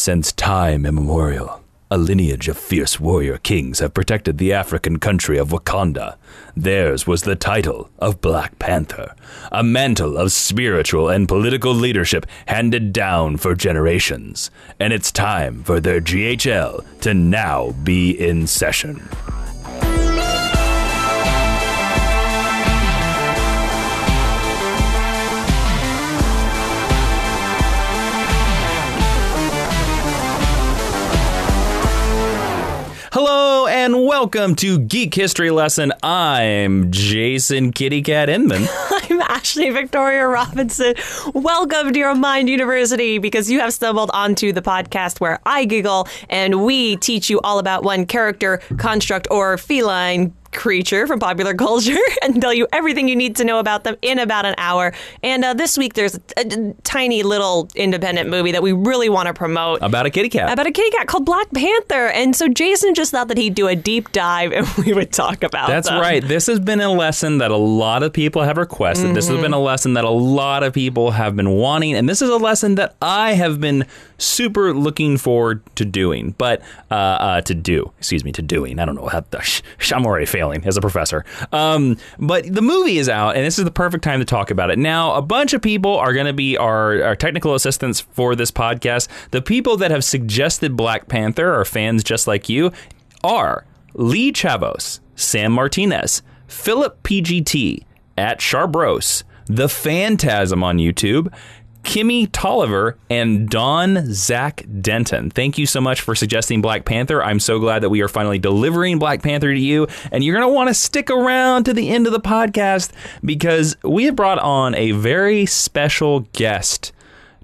Since time immemorial, a lineage of fierce warrior kings have protected the African country of Wakanda. Theirs was the title of Black Panther, a mantle of spiritual and political leadership handed down for generations. And it's time for their GHL to now be in session. Hello and welcome to Geek History Lesson. I'm Jason Kitty Cat Inman. I'm Ashley Victoria Robinson. Welcome to your Mind University, because you have stumbled onto the podcast where I giggle and we teach you all about one character, construct, or feline creature from popular culture and tell you everything you need to know about them in about an hour. And this week there's a tiny little independent movie that we really want to promote. About a kitty cat. About a kitty cat called Black Panther. And so Jason just thought that he'd do a deep dive and we would talk about That's them. right. This has been a lesson that a lot of people have requested. Mm-hmm. This has been a lesson that a lot of people have been wanting. And this is a lesson that I have been super looking forward to doing. But to doing. I don't know how I'm already failing as a professor. But the movie is out, and this is the perfect time to talk about it. Now, a bunch of people are going to be our technical assistants for this podcast. The people that have suggested Black Panther are fans just like you are Lee Chavos, Sam Martinez, Philip PGT, at Charbros, The Phantasm on YouTube, Kimmy Tolliver, and Don Zach Denton. Thank you so much for suggesting Black Panther. I'm so glad that we are finally delivering Black Panther to you, and you're going to want to stick around to the end of the podcast because we have brought on a very special guest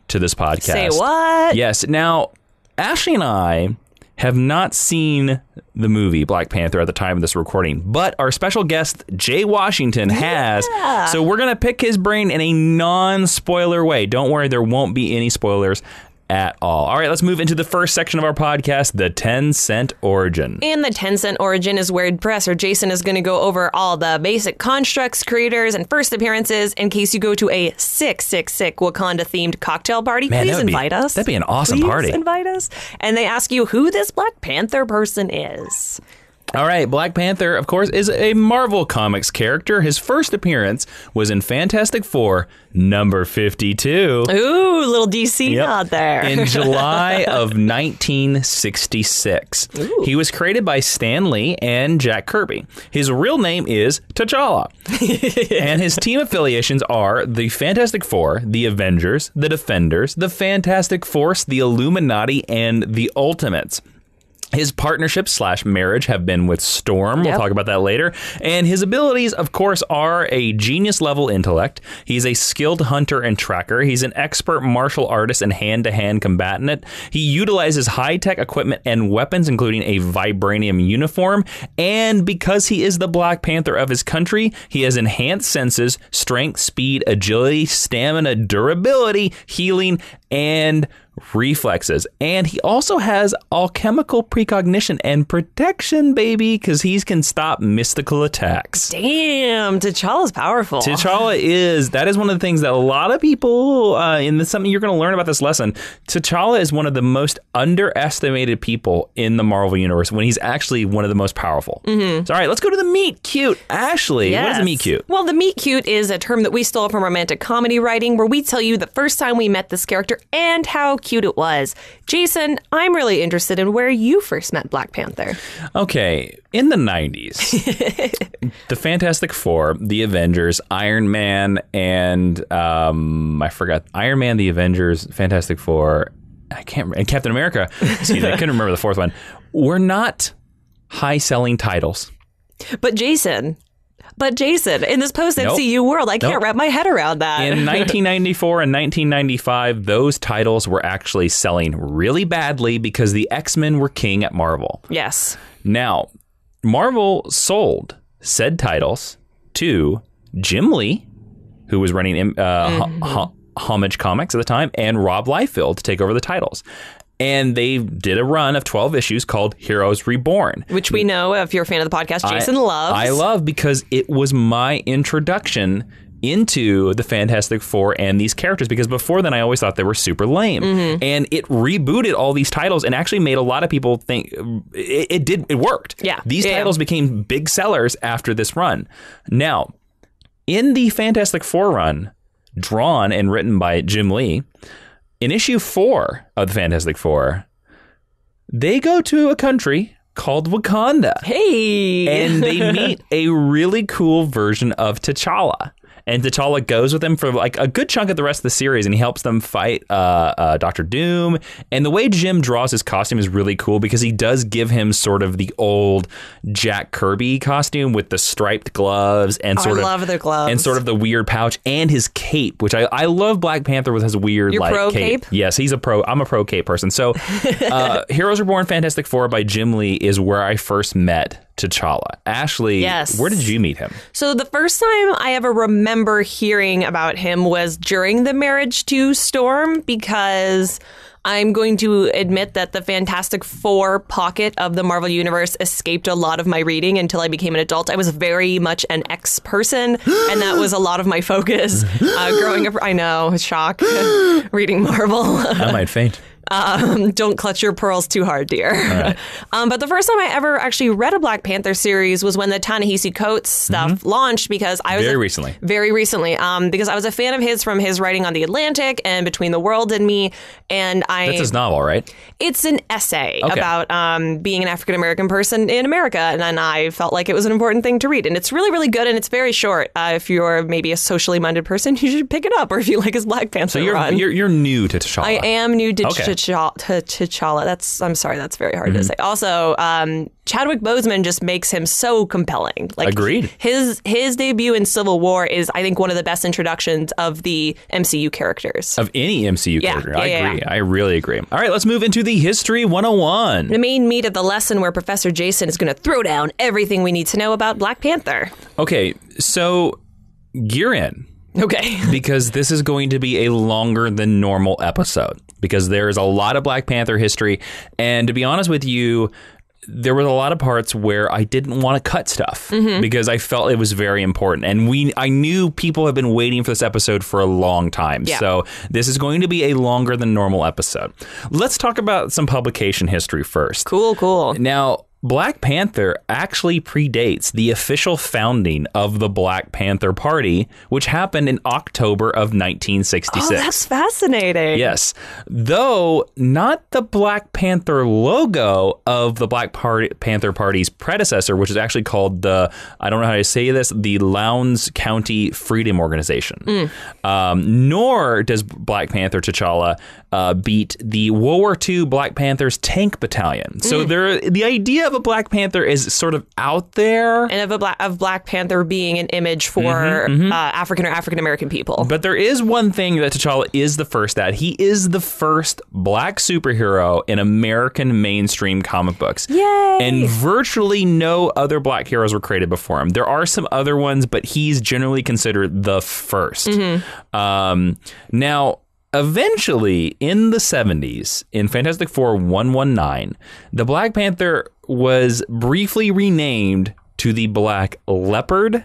to this podcast. Say what? Yes. Now, Ashley and I have not seen the movie Black Panther at the time of this recording, but our special guest, Jay Washington, has. Yeah. So we're going to pick his brain in a non-spoiler way. Don't worry, there won't be any spoilers at all. All right, let's move into the first section of our podcast, the 10-cent origin. And the 10-cent origin is where Professor Jason is going to go over all the basic constructs, creators, and first appearances in case you go to a sick Wakanda-themed cocktail party. Man, please invite us. That'd be an awesome party. Please invite us. And they ask you who this Black Panther person is. All right, Black Panther, of course, is a Marvel Comics character. His first appearance was in Fantastic Four, number 52. Ooh, little DC nod there. In July of 1966. Ooh. He was created by Stan Lee and Jack Kirby. His real name is TChallah. And his team affiliations are the Fantastic Four, the Avengers, the Defenders, the Fantastic Force, the Illuminati, and the Ultimates. His partnerships/marriage have been with Storm. We'll talk about that later. And his abilities, of course, are a genius-level intellect. He's a skilled hunter and tracker. He's an expert martial artist and hand-to-hand combatant. He utilizes high-tech equipment and weapons, including a vibranium uniform. And because he is the Black Panther of his country, he has enhanced senses, strength, speed, agility, stamina, durability, healing, and reflexes. And he also has alchemical precognition and protection, baby, because he can stop mystical attacks. Damn, T'Challa's powerful. T'Challa that is one of the things that a lot of people, and this is something you're going to learn about this lesson, T'Challa is one of the most underestimated people in the Marvel Universe when he's actually one of the most powerful. Mm-hmm. So, all right, let's go to the meet cute. Ashley, What is the meet cute? Well, the meet cute is a term that we stole from romantic comedy writing, where we tell you the first time we met this character and how cute it was. Jason, I'm really interested in where you first met Black Panther. Okay, in the 90s, the Fantastic Four, the Avengers, Iron Man, and I forgot, Iron Man, the Avengers, Fantastic Four, and Captain America, excuse me, I couldn't remember the fourth one, were not high-selling titles. But Jason, in this post-MCU world, I can't wrap my head around that. In 1994 and 1995, those titles were actually selling really badly because the X-Men were king at Marvel. Yes. Now, Marvel sold said titles to Jim Lee, who was running Homage Comics at the time, and Rob Liefeld to take over the titles. And they did a run of 12 issues called Heroes Reborn. Which we know, if you're a fan of the podcast, Jason loves. I love because it was my introduction into the Fantastic Four and these characters, because before then I always thought they were super lame. And it rebooted all these titles and actually made a lot of people think it worked. Yeah. These titles became big sellers after this run. Now, in the Fantastic Four run, drawn and written by Jim Lee, in issue 4 of the Fantastic Four, they go to a country called Wakanda. Hey! And they meet a really cool version of T'Challa. And T'Challa goes with them for like a good chunk of the rest of the series, and he helps them fight Dr. Doom. And the way Jim draws his costume is really cool because he does give him sort of the old Jack Kirby costume with the striped gloves and I love their gloves. And sort of the weird pouch and his cape, which I love Black Panther with his weird You're like pro cape. Yes, he's a pro. I'm a pro cape person. So Heroes Reborn Fantastic Four by Jim Lee is where I first met T'Challa. Ashley, yes. Where did you meet him? So the first time I ever remember hearing about him was during the Marriage to Storm, because I'm going to admit that the Fantastic Four pocket of the Marvel Universe escaped a lot of my reading until I became an adult. I was very much an X person, and that was a lot of my focus growing up. I know, shock, reading Marvel. I might faint. Don't clutch your pearls too hard, dear. Right. But the first time I ever actually read a Black Panther series was when the Ta-Nehisi Coates stuff launched, because I was very recently, because I was a fan of his from his writing on The Atlantic and Between the World and Me, and that's his novel, right? It's an essay about being an African American person in America, and then I felt like it was an important thing to read, and it's really, really good, and it's very short. If you're maybe a socially minded person, you should pick it up, or if you like his Black Panther run. You're new to T'Challa. I am new to T'Challa. I'm sorry, that's very hard to say. Also, Chadwick Boseman just makes him so compelling. Like, agreed. His debut in Civil War is, I think, one of the best introductions of the MCU characters. Of any MCU character. I agree. Yeah. I really agree. All right, let's move into the History 101. The main meat of the lesson, where Professor Jason is going to throw down everything we need to know about Black Panther. Okay, so gear in. Okay. Because this is going to be a longer than normal episode, because there is a lot of Black Panther history. And to be honest with you, there was a lot of parts where I didn't want to cut stuff because I felt it was very important. And I knew people have been waiting for this episode for a long time. Yeah. So this is going to be a longer than normal episode. Let's talk about some publication history first. Cool. Now, Black Panther actually predates the official founding of the Black Panther Party, which happened in October of 1966. Oh, that's fascinating. Yes. Though not the Black Panther logo of the Black Panther Party's predecessor, which is actually called the Lowndes County Freedom Organization. Nor does Black Panther T'Challa beat the World War II Black Panthers Tank Battalion. So the idea of a Black Panther is sort of out there. And of Black Panther being an image for African or African American people. But there is one thing that T'Challa is the first at. He is the first Black superhero in American mainstream comic books. Yay! And virtually no other Black heroes were created before him. There are some other ones, but he's generally considered the first. Now, eventually, in the 70s, in Fantastic Four 119, the Black Panther was briefly renamed to the Black Leopard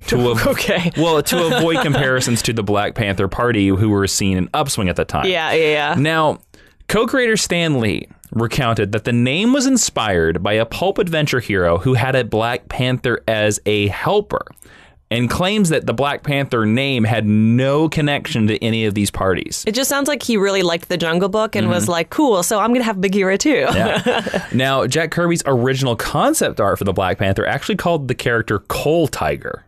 to avoid comparisons to the Black Panther Party, who were seen in upswing at the time. Yeah. Now, co-creator Stan Lee recounted that the name was inspired by a pulp adventure hero who had a Black Panther as a helper, and claims that the Black Panther name had no connection to any of these parties. It just sounds like he really liked the Jungle Book and was like, cool, so I'm going to have Bagheera too. Yeah. Now, Jack Kirby's original concept art for the Black Panther actually called the character Coal Tiger.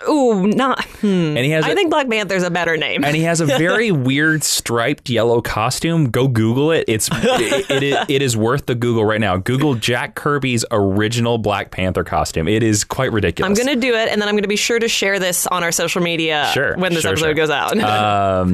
Ooh, not. And I think Black Panther's a better name. And he has a very weird striped yellow costume. Go Google it. It is worth the Google right now. Google Jack Kirby's original Black Panther costume. It is quite ridiculous. I'm going to do it, and then I'm going to be sure to share this on our social media when this episode goes out.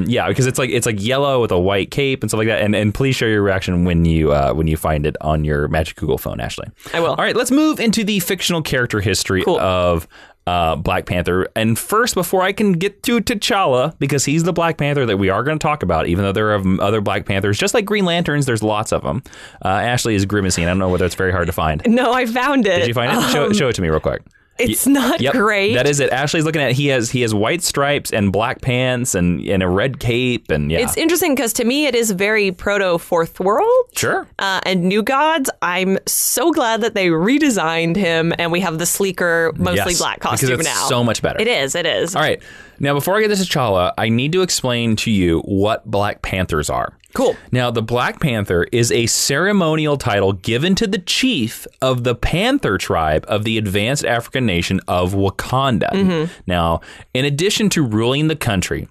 Yeah, because it's like yellow with a white cape and stuff like that. And please share your reaction when you find it on your Magic Google phone, Ashley. I will. All right, let's move into the fictional character history of Black Panther. And first, before I can get to T'Challa, because he's the Black Panther that we are going to talk about, even though there are other Black Panthers, just like Green Lanterns, there's lots of them. Ashley is grimacing. I don't know whether it's very hard to find. No, I found it. Did you find it? Show it to me real quick. It's not great. That is it. Ashley's looking at it. He has white stripes and black pants and a red cape. And It's interesting because to me, it is very proto Fourth World. Sure. And New Gods. I'm so glad that they redesigned him and we have the sleeker, mostly black costume because it's now. so much better. It is. All right. Now, before I get to T'Challa, I need to explain to you what Black Panthers are. Cool. Now, the Black Panther is a ceremonial title given to the chief of the Panther tribe of the advanced African nation of Wakanda. Mm-hmm. Now, in addition to ruling the country,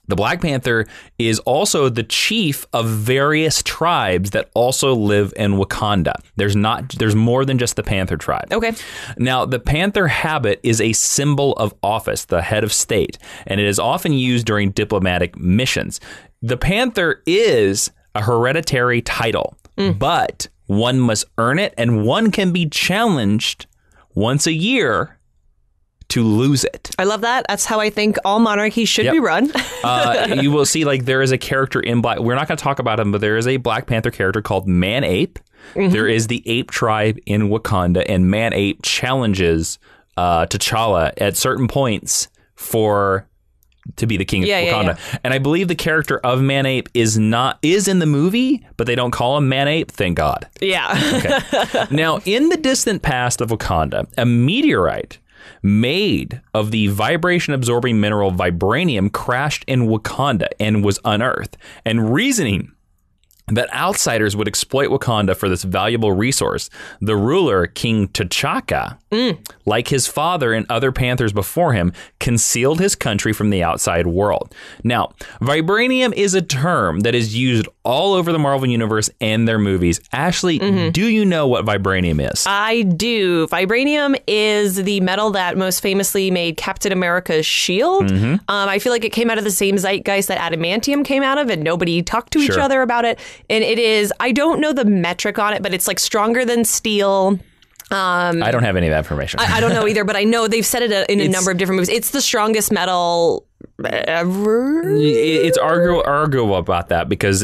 the Black Panther is also the chief of various tribes that also live in Wakanda. There's more than just the Panther tribe. Okay. Now, the Panther habit is a symbol of office, the head of state, and it is often used during diplomatic missions. The Panther is a hereditary title, but one must earn it, and one can be challenged once a year to lose it. I love that. That's how I think all monarchies should be run. You will see, like, there is a character in Black. We're not going to talk about him, but there is a Black Panther character called Man-Ape. Mm-hmm. There is the ape tribe in Wakanda, and Man-Ape challenges T'Challa at certain points to be the king of Wakanda. Yeah. And I believe the character of Man-Ape is in the movie, but they don't call him Man-Ape. Thank God. Yeah. Okay. Now, in the distant past of Wakanda, a meteorite made of the vibration-absorbing mineral vibranium crashed in Wakanda and was unearthed. And reasoning that outsiders would exploit Wakanda for this valuable resource, the ruler, King T'Chaka, like his father and other Panthers before him, concealed his country from the outside world. Now, vibranium is a term that is used all over the Marvel Universe and their movies. Ashley, do you know what vibranium is? I do. Vibranium is the metal that most famously made Captain America's shield. I feel like it came out of the same zeitgeist that adamantium came out of, and nobody talked to each other about it. And it is, I don't know the metric on it, but it's like stronger than steel. I don't have any of that information. I don't know either, but I know they've said it in a number of different movies. It's the strongest metal ever. It's arguable about that because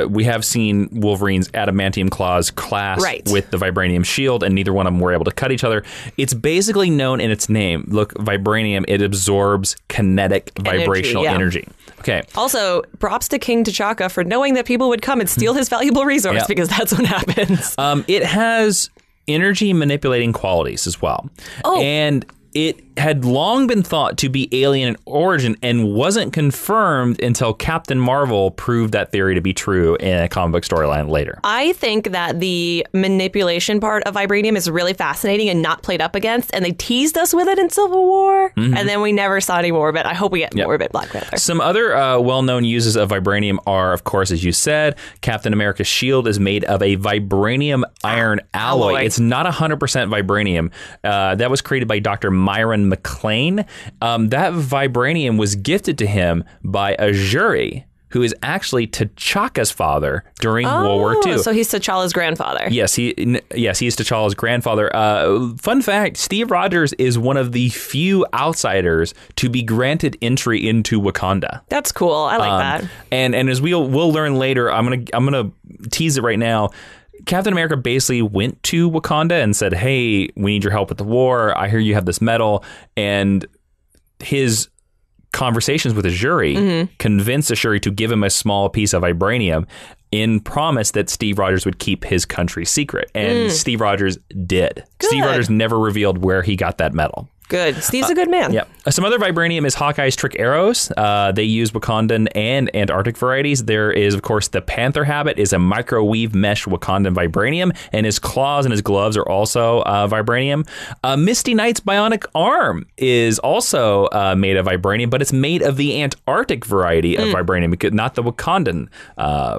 we have seen Wolverine's adamantium claws clash with the vibranium shield, and neither one of them were able to cut each other. It's basically known in its name. Look, vibranium, it absorbs kinetic vibrational energy. Okay. Also, props to King T'Chaka for knowing that people would come and steal his valuable resource because that's what happens. It has energy manipulating qualities as well. And it had long been thought to be alien in origin and wasn't confirmed until Captain Marvel proved that theory to be true in a comic book storyline later. I think that the manipulation part of vibranium is really fascinating and not played up against, and they teased us with it in Civil War, and then we never saw any more of it. I hope we get more of it, Black Panther. Some other well-known uses of vibranium are, of course, as you said, Captain America's shield is made of a vibranium iron alloy. It's not 100% vibranium. That was created by Dr. Myron McLean. That vibranium was gifted to him by a jury who is actually T'Chaka's father during World War II. So he's T'Challa's grandfather. Yes, he's T'Challa's grandfather. Fun fact, Steve Rogers is one of the few outsiders to be granted entry into Wakanda. That's cool. I like that. And as we'll learn later, I'm gonna tease it right now. Captain America basically went to Wakanda and said, hey, we need your help with the war. I hear you have this medal. And his conversations with the jury convinced the jury to give him a small piece of vibranium in promise that Steve Rogers would keep his country secret. And Steve Rogers did. Good. Steve Rogers never revealed where he got that medal. Good. Steve's a good man. Yeah. Some other vibranium is Hawkeye's trick arrows. They use Wakandan and Antarctic varieties. There is, of course, the Panther habit is a microwave mesh Wakandan vibranium, and his claws and his gloves are also vibranium. Misty Knight's bionic arm is also made of vibranium, but it's made of the Antarctic variety of vibranium, not the Wakandan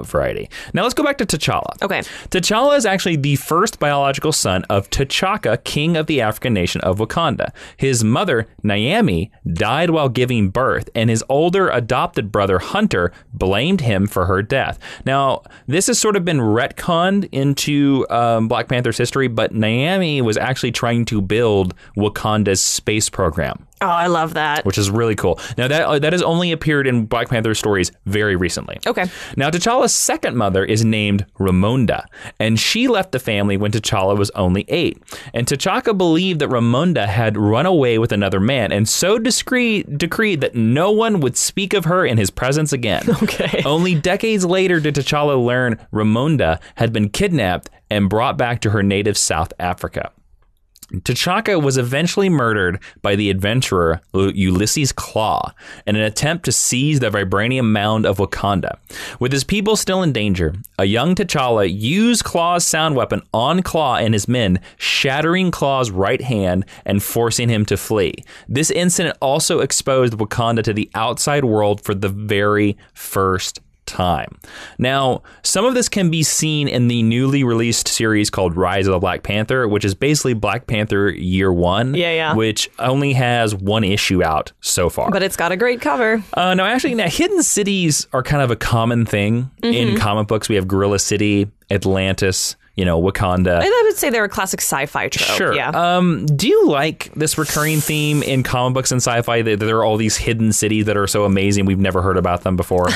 variety. Now let's go back to T'Challa. Okay. T'Challa is actually the first biological son of T'Chaka, king of the African nation of Wakanda. His mother, Nyong'o, died while giving birth, and his older adopted brother, Hunter, blamed him for her death. Now, this has sort of been retconned into Black Panther's history, but Nyong'o was actually trying to build Wakanda's space program. Oh, I love that. Which is really cool. Now, that has only appeared in Black Panther stories very recently. Okay. Now, T'Challa's second mother is named Ramonda, and she left the family when T'Challa was only 8. And T'Chaka believed that Ramonda had run away with another man, and so decreed that no one would speak of her in his presence again. Okay. Only decades later did T'Challa learn Ramonda had been kidnapped and brought back to her native South Africa. T'Chaka was eventually murdered by the adventurer Ulysses Klaw in an attempt to seize the vibranium mound of Wakanda. With his people still in danger, a young T'Challa used Klaw's sound weapon on Klaw and his men, shattering Klaw's right hand and forcing him to flee. This incident also exposed Wakanda to the outside world for the very first time. Now, some of this can be seen in the newly released series called Rise of the Black Panther, which is basically Black Panther Year 1, which only has 1 issue out so far. But it's got a great cover. Now, hidden cities are kind of a common thing in comic books. We have Gorilla City, Atlantis, Wakanda. I would say they're a classic sci-fi trope. Sure. Yeah. Do you like this recurring theme in comic books and sci-fi that there are all these hidden cities that are so amazing we've never heard about them before?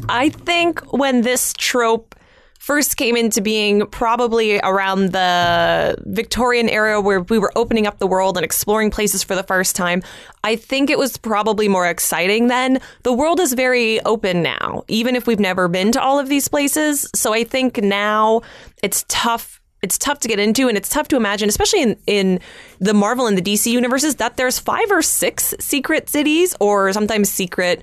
I think when this trope first came into being, probably around the Victorian era where we were opening up the world and exploring places for the first time, I think it was probably more exciting then. The world is very open now, even if we've never been to all of these places. So I think now it's tough. It's tough to get into, and it's tough to imagine, especially in the Marvel and the DC universes, that there's 5 or 6 secret cities or sometimes secret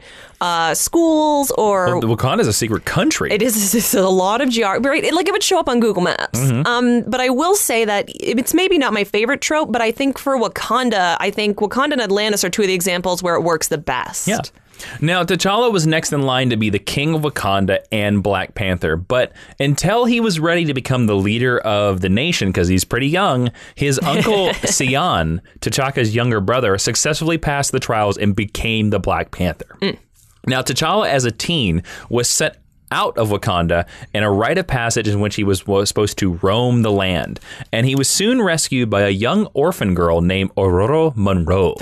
schools or... Wakanda is a secret country. It is. It's a lot of geography. Right? Like it would show up on Google Maps. But I will say that it's maybe not my favorite trope, but I think for Wakanda, Wakanda and Atlantis are 2 of the examples where it works the best. Yeah. Now, T'Challa was next in line to be the king of Wakanda and Black Panther, but until he was ready to become the leader of the nation, because he's pretty young, his uncle Sion, T'Chaka's younger brother, successfully passed the trials and became the Black Panther. Now, T'Challa as a teen was set out of Wakanda and a rite of passage in which he was supposed to roam the land. And he was soon rescued by a young orphan girl named Ororo Monroe,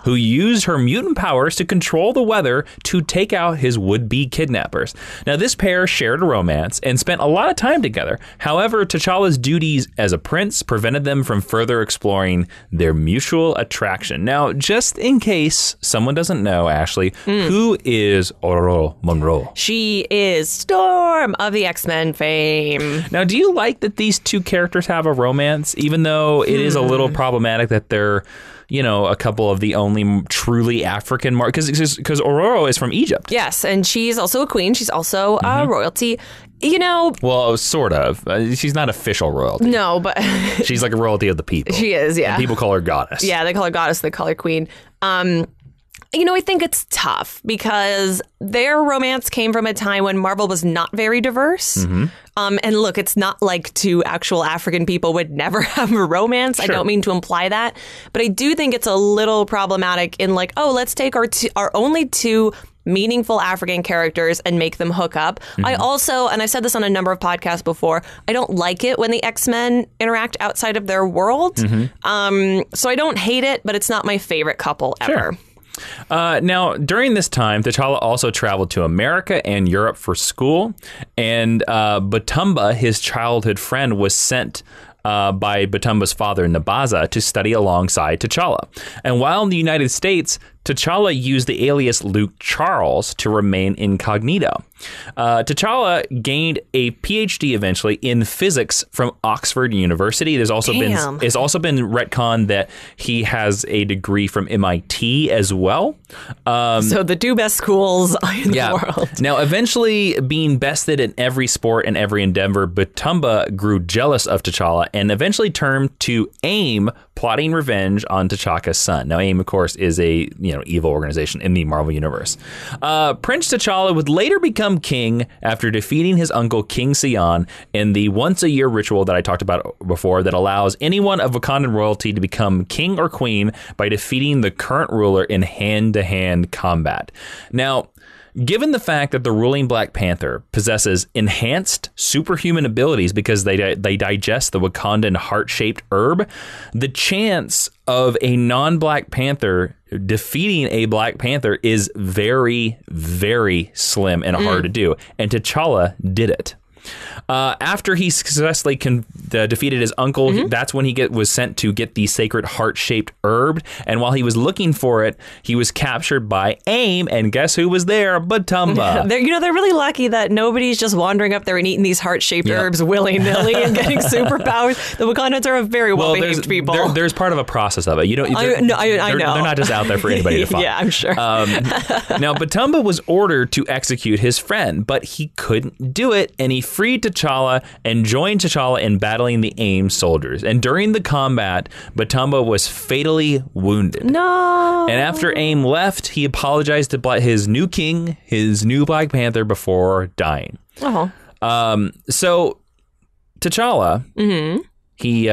who used her mutant powers to control the weather to take out his would-be kidnappers. Now, this pair shared a romance and spent a lot of time together. However, T'Challa's duties as a prince prevented them from further exploring their mutual attraction. Now, just in case someone doesn't know, Ashley, who is Ororo Monroe? She is Storm of the X-Men fame. Now, do you like that these 2 characters have a romance, even though it is a little problematic that they're, a couple of the only truly African because Ororo is from Egypt. Yes, and she's also a queen. She's also royalty. Well, sort of. She's not official royalty. No, but she's like a royalty of the people. She is, yeah. And people call her goddess. Yeah, they call her goddess. They call her queen. I think it's tough because their romance came from a time when Marvel was not very diverse. And look, it's not like 2 actual African people would never have a romance. Sure. I don't mean to imply that. But I do think it's a little problematic in let's take our only 2 meaningful African characters and make them hook up. I also, and I've said this on a number of podcasts before, I don't like it when the X-Men interact outside of their world. So I don't hate it, but it's not my favorite couple ever. Sure. Now, during this time, T'Challa also traveled to America and Europe for school, and Batumba, his childhood friend, was sent by Batumba's father, Nabaza, to study alongside T'Challa. And while in the United States, T'Challa used the alias Luke Charles to remain incognito. T'Challa gained a PhD eventually in physics from Oxford University. It's also been retconned that he has a degree from MIT as well. So the 2 best schools in the world. Now, eventually being bested in every sport and every endeavor, Batumba grew jealous of T'Challa and eventually turned to AIM, plotting revenge on T'Chaka's son. Now, AIM, of course, is a evil organization in the Marvel Universe. Prince T'Challa would later become king after defeating his uncle King Sion in the once-a-year ritual that I talked about before that allows anyone of Wakandan royalty to become king or queen by defeating the current ruler in hand-to-hand combat. Now, given the fact that the ruling Black Panther possesses enhanced superhuman abilities because they digest the Wakandan heart-shaped herb, the chance of a non-Black Panther defeating a Black Panther is very, very slim and hard to do. And T'Challa did it. After he successfully defeated his uncle, that's when he was sent to get the sacred heart-shaped herb. And while he was looking for it, he was captured by AIM. And guess who was there? Batumba. They're really lucky that nobody's just wandering up there and eating these heart-shaped herbs willy-nilly and getting superpowers. The Wakandans are a very well-behaved people. There's part of a process of it. You don't. I know. They're not just out there for anybody to find. Yeah, I'm sure. Now, Batumba was ordered to execute his friend, but he couldn't do it, and he freed T'Challa and joined T'Challa in battling the AIM soldiers. And during the combat, Batumba was fatally wounded. No. And after AIM left, he apologized to his new king, his new Black Panther, before dying. Oh. So T'Challa, he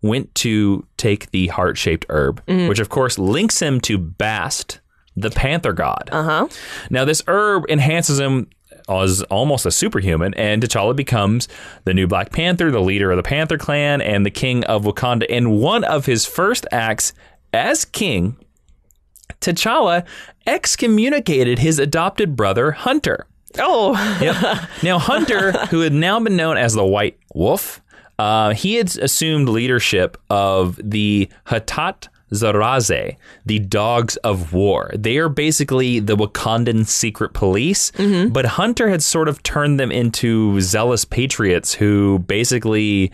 went to take the heart-shaped herb, which of course links him to Bast, the Panther god. Now, this herb enhances him as almost a superhuman, and T'Challa becomes the new Black Panther, the leader of the Panther clan, and the king of Wakanda. And one of his first acts as king, T'Challa excommunicated his adopted brother, Hunter. Oh. Yep. Now, Hunter, who had now been known as the White Wolf, he had assumed leadership of the Hatat Zaraze, the Dogs of War. They are basically the Wakandan secret police, but Hunter had sort of turned them into zealous patriots who basically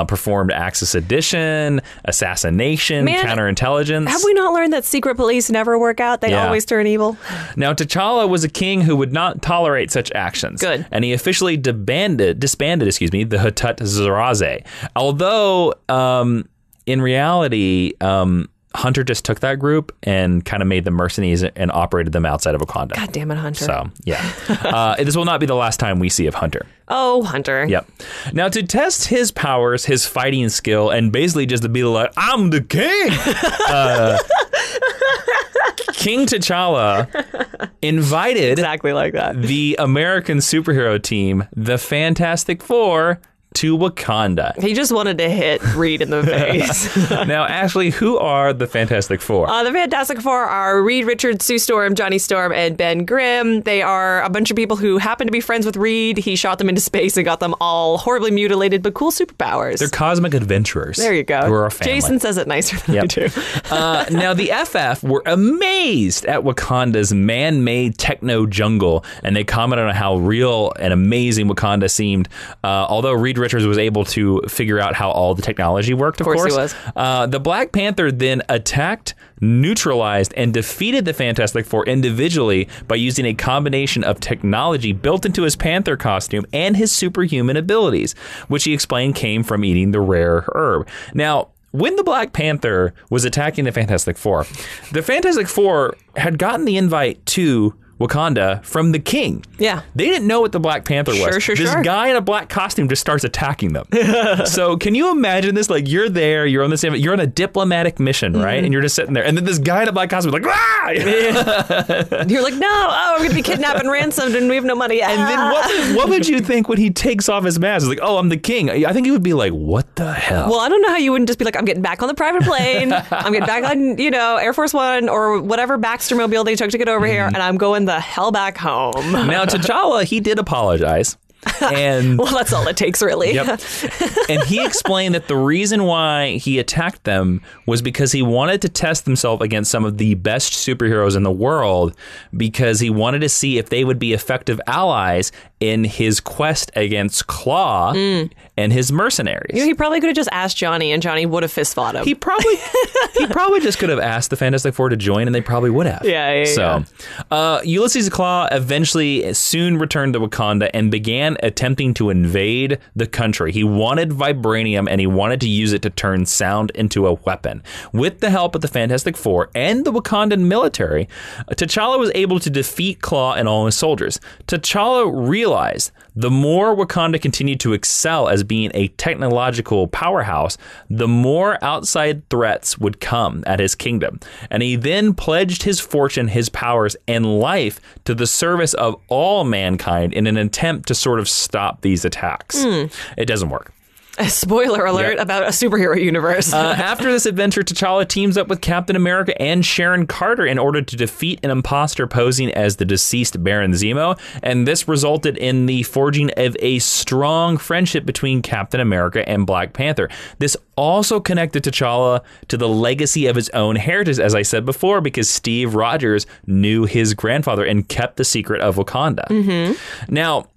performed acts of sedition, assassination, counterintelligence. Have we not learned that secret police never work out? They always turn evil. Now, T'Challa was a king who would not tolerate such actions. Good. And he officially disbanded, the Hatat Zaraze. Although, in reality, Hunter just took that group and kind of made them mercenaries and operated them outside of Wakanda. God damn it, Hunter. So, yeah. This will not be the last time we see of Hunter. Oh, Hunter. Yep. Now, to test his powers, his fighting skill, and basically just to be like, I'm the king, King T'Challa invited exactly like that. The American superhero team, the Fantastic Four, to Wakanda. He just wanted to hit Reed in the face. Now, Ashley, who are the Fantastic Four? The Fantastic Four are Reed Richards, Sue Storm, Johnny Storm, and Ben Grimm. They are a bunch of people who happen to be friends with Reed. He shot them into space and got them all horribly mutilated, but cool superpowers. They're cosmic adventurers. There you go. Who are a family. Jason says it nicer than I do. Now, the FF were amazed at Wakanda's man-made techno jungle, and they commented on how real and amazing Wakanda seemed. Although Reed Richards was able to figure out how all the technology worked, of course. He was. The Black Panther then attacked, neutralized, and defeated the Fantastic Four individually by using a combination of technology built into his Panther costume and his superhuman abilities, which he explained came from eating the rare herb. Now, when the Black Panther was attacking the Fantastic Four had gotten the invite to Wakanda from the king. Yeah. They didn't know what the Black Panther was. Sure. This guy in a black costume just starts attacking them. So can you imagine this? Like, you're there, you're on a diplomatic mission, right? And you're just sitting there. And then this guy in a black costume is like, ah! You're like, no, we're going to be kidnapped and ransomed and we have no money. And then what would you think when he takes off his mask? He's like, oh, I'm the king. I think he would be like, what the hell? Well, I don't know how you wouldn't just be like, I'm getting back on the private plane. I'm getting back on, Air Force One or whatever Baxter mobile they took to get over here. And I'm going the hell back home. Now, T'Challa, he did apologize. And well, that's all it takes, really. Yep. And he explained that the reason why he attacked them was because he wanted to test himself against some of the best superheroes in the world, because he wanted to see if they would be effective allies in his quest against Klaw and his mercenaries. He probably could have just asked Johnny, and Johnny would have fist fought him. He probably just could have asked the Fantastic Four to join, and they probably would have. Yeah. Ulysses Klaw eventually soon returned to Wakanda and began attempting to invade the country. He wanted vibranium, and he wanted to use it to turn sound into a weapon. With the help of the Fantastic Four and the Wakandan military, T'Challa was able to defeat Klaw and all his soldiers. T'Challa realized the more Wakanda continued to excel as being a technological powerhouse, the more outside threats would come at his kingdom. And he then pledged his fortune, his powers, and life to the service of all mankind in an attempt to sort of stop these attacks. It doesn't work. A spoiler alert about a superhero universe. After this adventure, T'Challa teams up with Captain America and Sharon Carter in order to defeat an imposter posing as the deceased Baron Zemo, and this resulted in the forging of a strong friendship between Captain America and Black Panther. This also connected T'Challa to the legacy of his own heritage, as I said before, because Steve Rogers knew his grandfather and kept the secret of Wakanda. Mm-hmm. Now,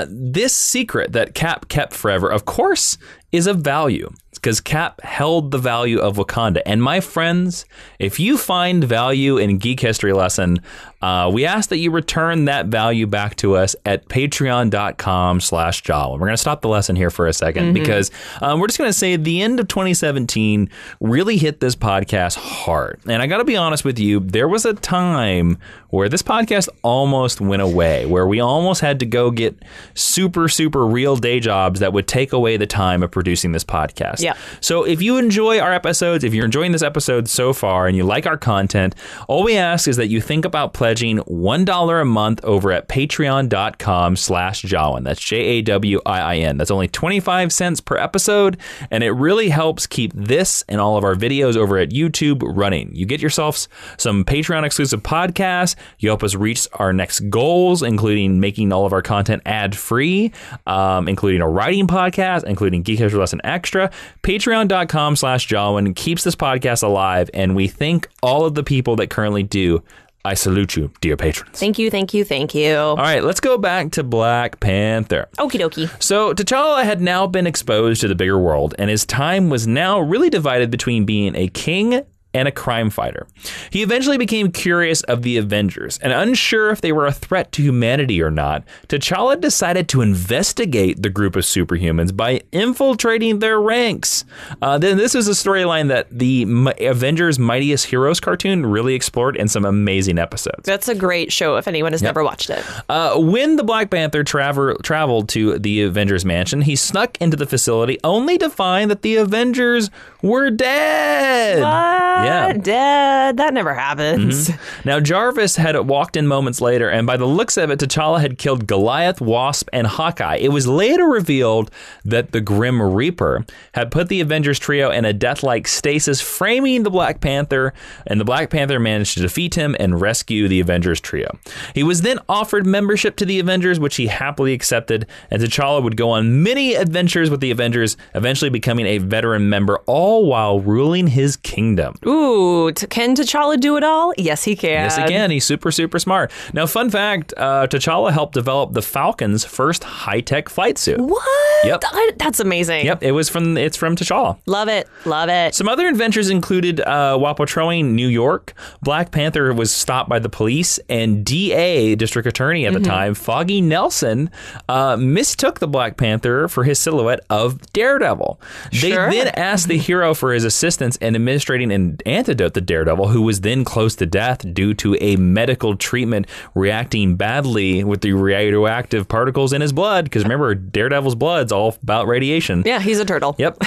this secret that Cap kept forever, of course, is of value, because Cap held the value of Wakanda. And my friends, if you find value in Geek History Lesson, we ask that you return that value back to us at patreon.com/Jawiin. We're going to stop the lesson here for a second because we're just going to say the end of 2017 really hit this podcast hard. And I got to be honest with you, there was a time where this podcast almost went away, where we almost had to go get super, super real day jobs that would take away the time of producing this podcast. Yeah. So if you enjoy our episodes, if you're enjoying this episode so far and you like our content, all we ask is that you think about pledging $1 a month over at patreon.com/Jawiin. That's Jawiin. That's only 25 cents per episode, and it really helps keep this and all of our videos over at YouTube running. You get yourself some Patreon exclusive podcasts. You help us reach our next goals, including making all of our content ad-free, including a writing podcast, including Geek History Lesson Extra. Patreon.com/Jawiin keeps this podcast alive, and we thank all of the people that currently do. I salute you, dear patrons. Thank you, thank you, thank you. All right, let's go back to Black Panther. Okie dokie. So T'Challa had now been exposed to the bigger world, and his time was now really divided between being a king and a crime fighter. He eventually became curious of the Avengers, and unsure if they were a threat to humanity or not, T'Challa decided to investigate the group of superhumans by infiltrating their ranks. Then this is a storyline that the Avengers Mightiest Heroes cartoon really explored in some amazing episodes. That's a great show if anyone has never watched it. When the Black Panther traveled to the Avengers mansion, he snuck into the facility only to find that the Avengers were dead. What? Yeah. Dead. That never happens. Mm-hmm. Now, Jarvis had walked in moments later, and by the looks of it, T'Challa had killed Goliath, Wasp, and Hawkeye. It was later revealed that the Grim Reaper had put the Avengers trio in a death-like stasis, framing the Black Panther, and the Black Panther managed to defeat him and rescue the Avengers trio. He was then offered membership to the Avengers, which he happily accepted, and T'Challa would go on many adventures with the Avengers, eventually becoming a veteran member, all while ruling his kingdom. Ooh, can T'Challa do it all? Yes, he can. Yes, he can. He's super, super smart. Now, fun fact, T'Challa helped develop the Falcon's first high-tech flight suit. What? Yep. That's amazing. Yep, it's from T'Challa. Love it. Love it. Some other adventures included while patrolling New York, Black Panther was stopped by the police, and DA, District Attorney at the time, Foggy Nelson, mistook the Black Panther for his silhouette of Daredevil. They then asked the hero for his assistance in administrating an antidote to Daredevil, who was then close to death due to a medical treatment reacting badly with the radioactive particles in his blood. Because remember, Daredevil's blood's all about radiation. Yeah, he's a turtle. Yep.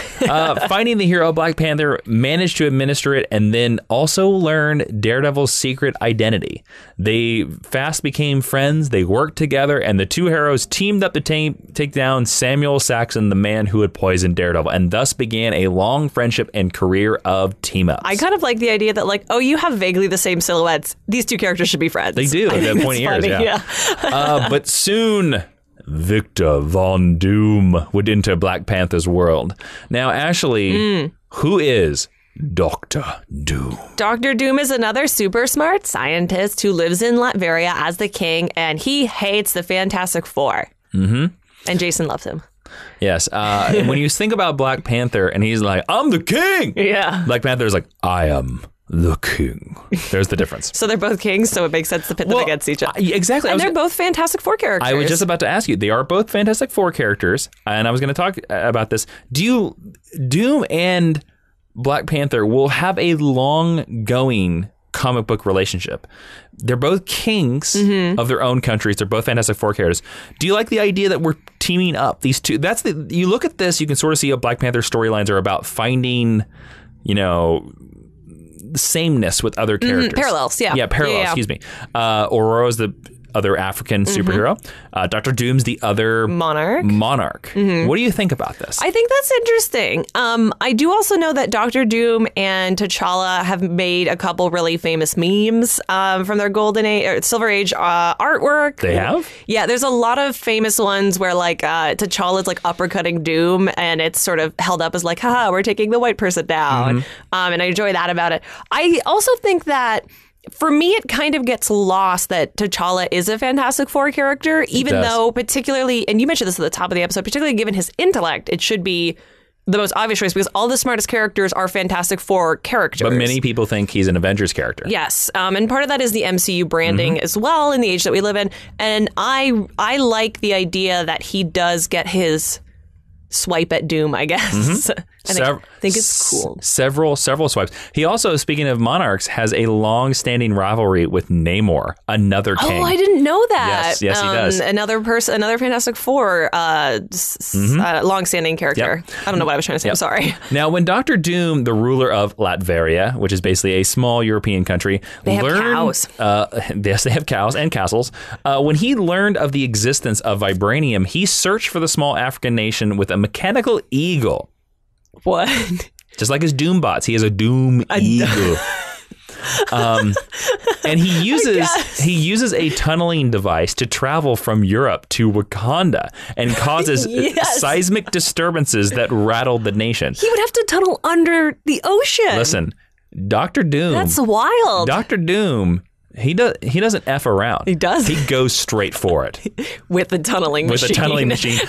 Finding the hero, Black Panther managed to administer it and then also learned Daredevil's secret identity. They fast became friends, they worked together, and the two heroes teamed up to take down Samuel Saxon, the man who had poisoned Daredevil, and thus began a long friendship and career of team-ups. I kind of like the idea that, like, oh, you have vaguely the same silhouettes. These two characters should be friends. They do at that point in years, yeah. But soon, Victor Von Doom would enter Black Panther's world. Now, Ashley, who is Dr. Doom? Dr. Doom is another super smart scientist who lives in Latveria as the king, and he hates the Fantastic Four. Mm-hmm. And Jason loves him. Yes. And when you think about Black Panther and he's like, I'm the king. Yeah. Black Panther is like, I am the king. There's the difference. So they're both kings, so it makes sense to pit them against each other. Exactly. And they're both Fantastic Four characters. I was just about to ask you. They are both Fantastic Four characters, and I was going to talk about this. Doom and Black Panther will have a long-going comic book relationship. They're both kings of their own countries. They're both Fantastic Four characters. Do you like the idea that we're teaming up these two? You look at this, you can sort of see how Black Panther storylines are about finding, sameness with other characters. Parallels, yeah. Yeah, parallels, excuse me. Aurora's the other African superhero. Dr. Doom's the other monarch. What do you think about this? I think that's interesting. I do also know that Dr. Doom and T'Challa have made a couple really famous memes from their golden age or silver age artwork. They have? Yeah, there's a lot of famous ones where like T'Challa's like uppercutting Doom and it's sort of held up as like, haha, we're taking the white person down. And I enjoy that about it. I also think that for me, it kind of gets lost that T'Challa is a Fantastic Four character, even though particularly, and you mentioned this at the top of the episode, particularly given his intellect, it should be the most obvious choice because all the smartest characters are Fantastic Four characters. But many people think he's an Avengers character. Yes. And part of that is the MCU branding as well in the age that we live in. And I like the idea that he does get his swipe at Doom, I guess. I think it's cool. Several swipes. He also, speaking of monarchs, has a long-standing rivalry with Namor, another king. Oh, I didn't know that. Yes, he does. Another Fantastic Four long-standing character. Yep. I don't know what I was trying to say. I'm sorry. Now, when Dr. Doom, the ruler of Latveria, which is basically a small European country, they have cows. Yes, they have cows and castles. When he learned of the existence of vibranium, he searched for the small African nation with a mechanical eagle. What? Just like his Doom bots, he has a Doom eagle. And he uses a tunneling device to travel from Europe to Wakanda and causes seismic disturbances that rattled the nation. He would have to tunnel under the ocean. Listen, Dr. Doom. That's wild. Dr. Doom. He doesn't F around. He does. He goes straight for it. With the tunneling machine.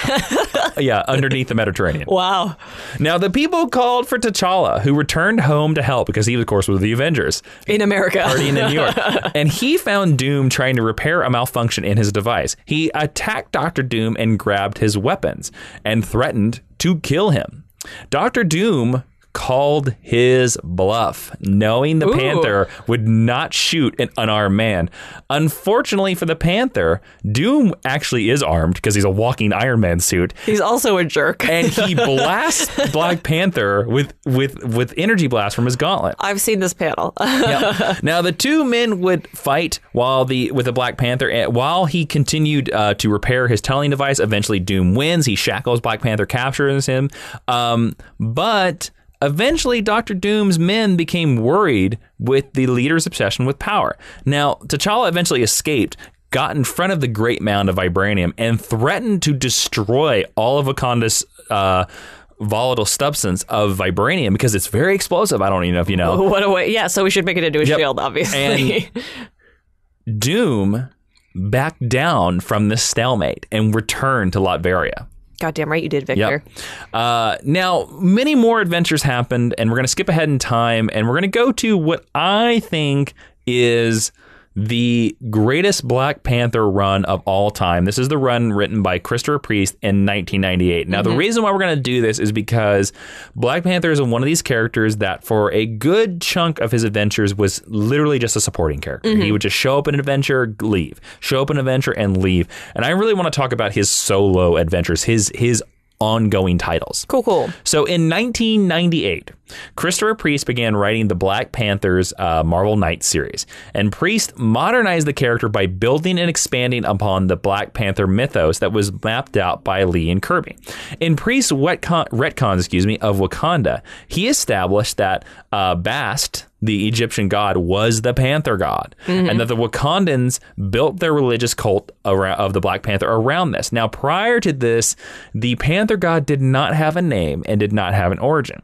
Yeah, underneath the Mediterranean. Wow. Now, the people called for T'Challa, who returned home to help because he, of course, was the Avengers. In America. Partying in New York. And he found Doom trying to repair a malfunction in his device. He attacked Dr. Doom and grabbed his weapons and threatened to kill him. Dr. Doom called his bluff, knowing the Panther would not shoot an unarmed man. Unfortunately for the Panther, Doom actually is armed because he's a walking Iron Man suit. He's also a jerk. And he blasts Black Panther with energy blast from his gauntlet. I've seen this panel. Now, the two men would fight with the Black Panther while he continued to repair his tunneling device. Eventually, Doom wins. He shackles Black Panther, captures him. But eventually, Dr. Doom's men became worried with the leader's obsession with power. Now, T'Challa eventually escaped, got in front of the Great Mound of vibranium, and threatened to destroy all of Wakanda's volatile substance of vibranium because it's very explosive. I don't even know if you know. What a way. Yeah, so we should make it into a shield, obviously. And Doom backed down from this stalemate and returned to Latveria. Goddamn right you did, Victor. Yep. Now, many more adventures happened, and we're going to skip ahead in time, and we're going to go to what I think is the greatest Black Panther run of all time. This is the run written by Christopher Priest in 1998. Now, the reason why we're going to do this is because Black Panther is one of these characters that for a good chunk of his adventures was literally just a supporting character. He would just show up in an adventure, leave. Show up in an adventure and leave. And I really want to talk about his solo adventures, his ongoing titles. Cool. So in 1998, Christopher Priest began writing the Black Panther's Marvel Knights series, and Priest modernized the character by building and expanding upon the Black Panther mythos that was mapped out by Lee and Kirby. In Priest's retcon of Wakanda, he established that Bast, the Egyptian god, was the Panther god, and that the Wakandans built their religious cult of the Black Panther around this. Now, prior to this, the Panther god did not have a name and did not have an origin.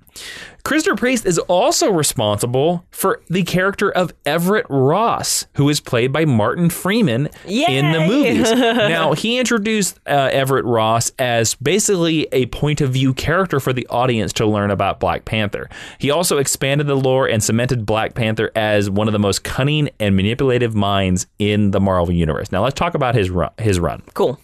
Christopher Priest is also responsible for the character of Everett Ross, who is played by Martin Freeman in the movies. Now, he introduced Everett Ross as basically a point of view character for the audience to learn about Black Panther. He also expanded the lore and cemented Black Panther as one of the most cunning and manipulative minds in the Marvel Universe. Now, let's talk about his run. Cool.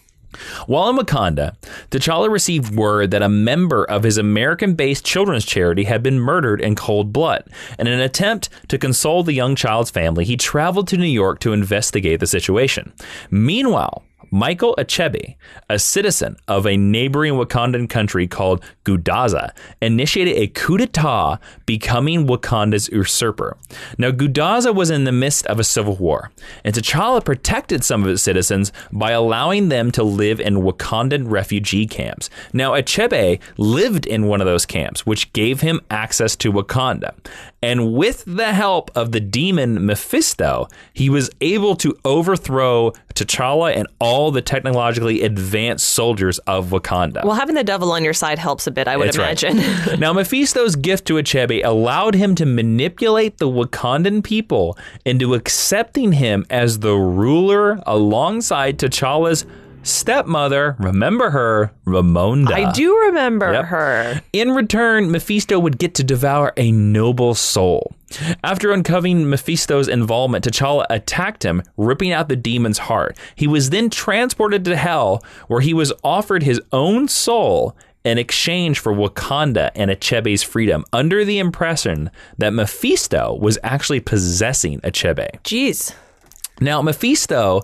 While in Wakanda, T'Challa received word that a member of his American-based children's charity had been murdered in cold blood. In an attempt to console the young child's family, he traveled to New York to investigate the situation. Meanwhile, Michael Achebe, a citizen of a neighboring Wakandan country called Gudaza, initiated a coup d'etat, becoming Wakanda's usurper. Now, Gudaza was in the midst of a civil war, and T'Challa protected some of its citizens by allowing them to live in Wakandan refugee camps. Now, Achebe lived in one of those camps, which gave him access to Wakanda. And with the help of the demon Mephisto, he was able to overthrow T'Challa and all the technologically advanced soldiers of Wakanda. Well, having the devil on your side helps a bit, I would imagine. Right. Now, Mephisto's gift to Achebe allowed him to manipulate the Wakandan people into accepting him as the ruler alongside T'Challa's stepmother. Remember her, Ramonda. I do remember her. In return, Mephisto would get to devour a noble soul. After uncovering Mephisto's involvement, T'Challa attacked him, ripping out the demon's heart. He was then transported to Hell, where he was offered his own soul in exchange for Wakanda and Achebe's freedom, under the impression that Mephisto was actually possessing Achebe. Jeez. Now, Mephisto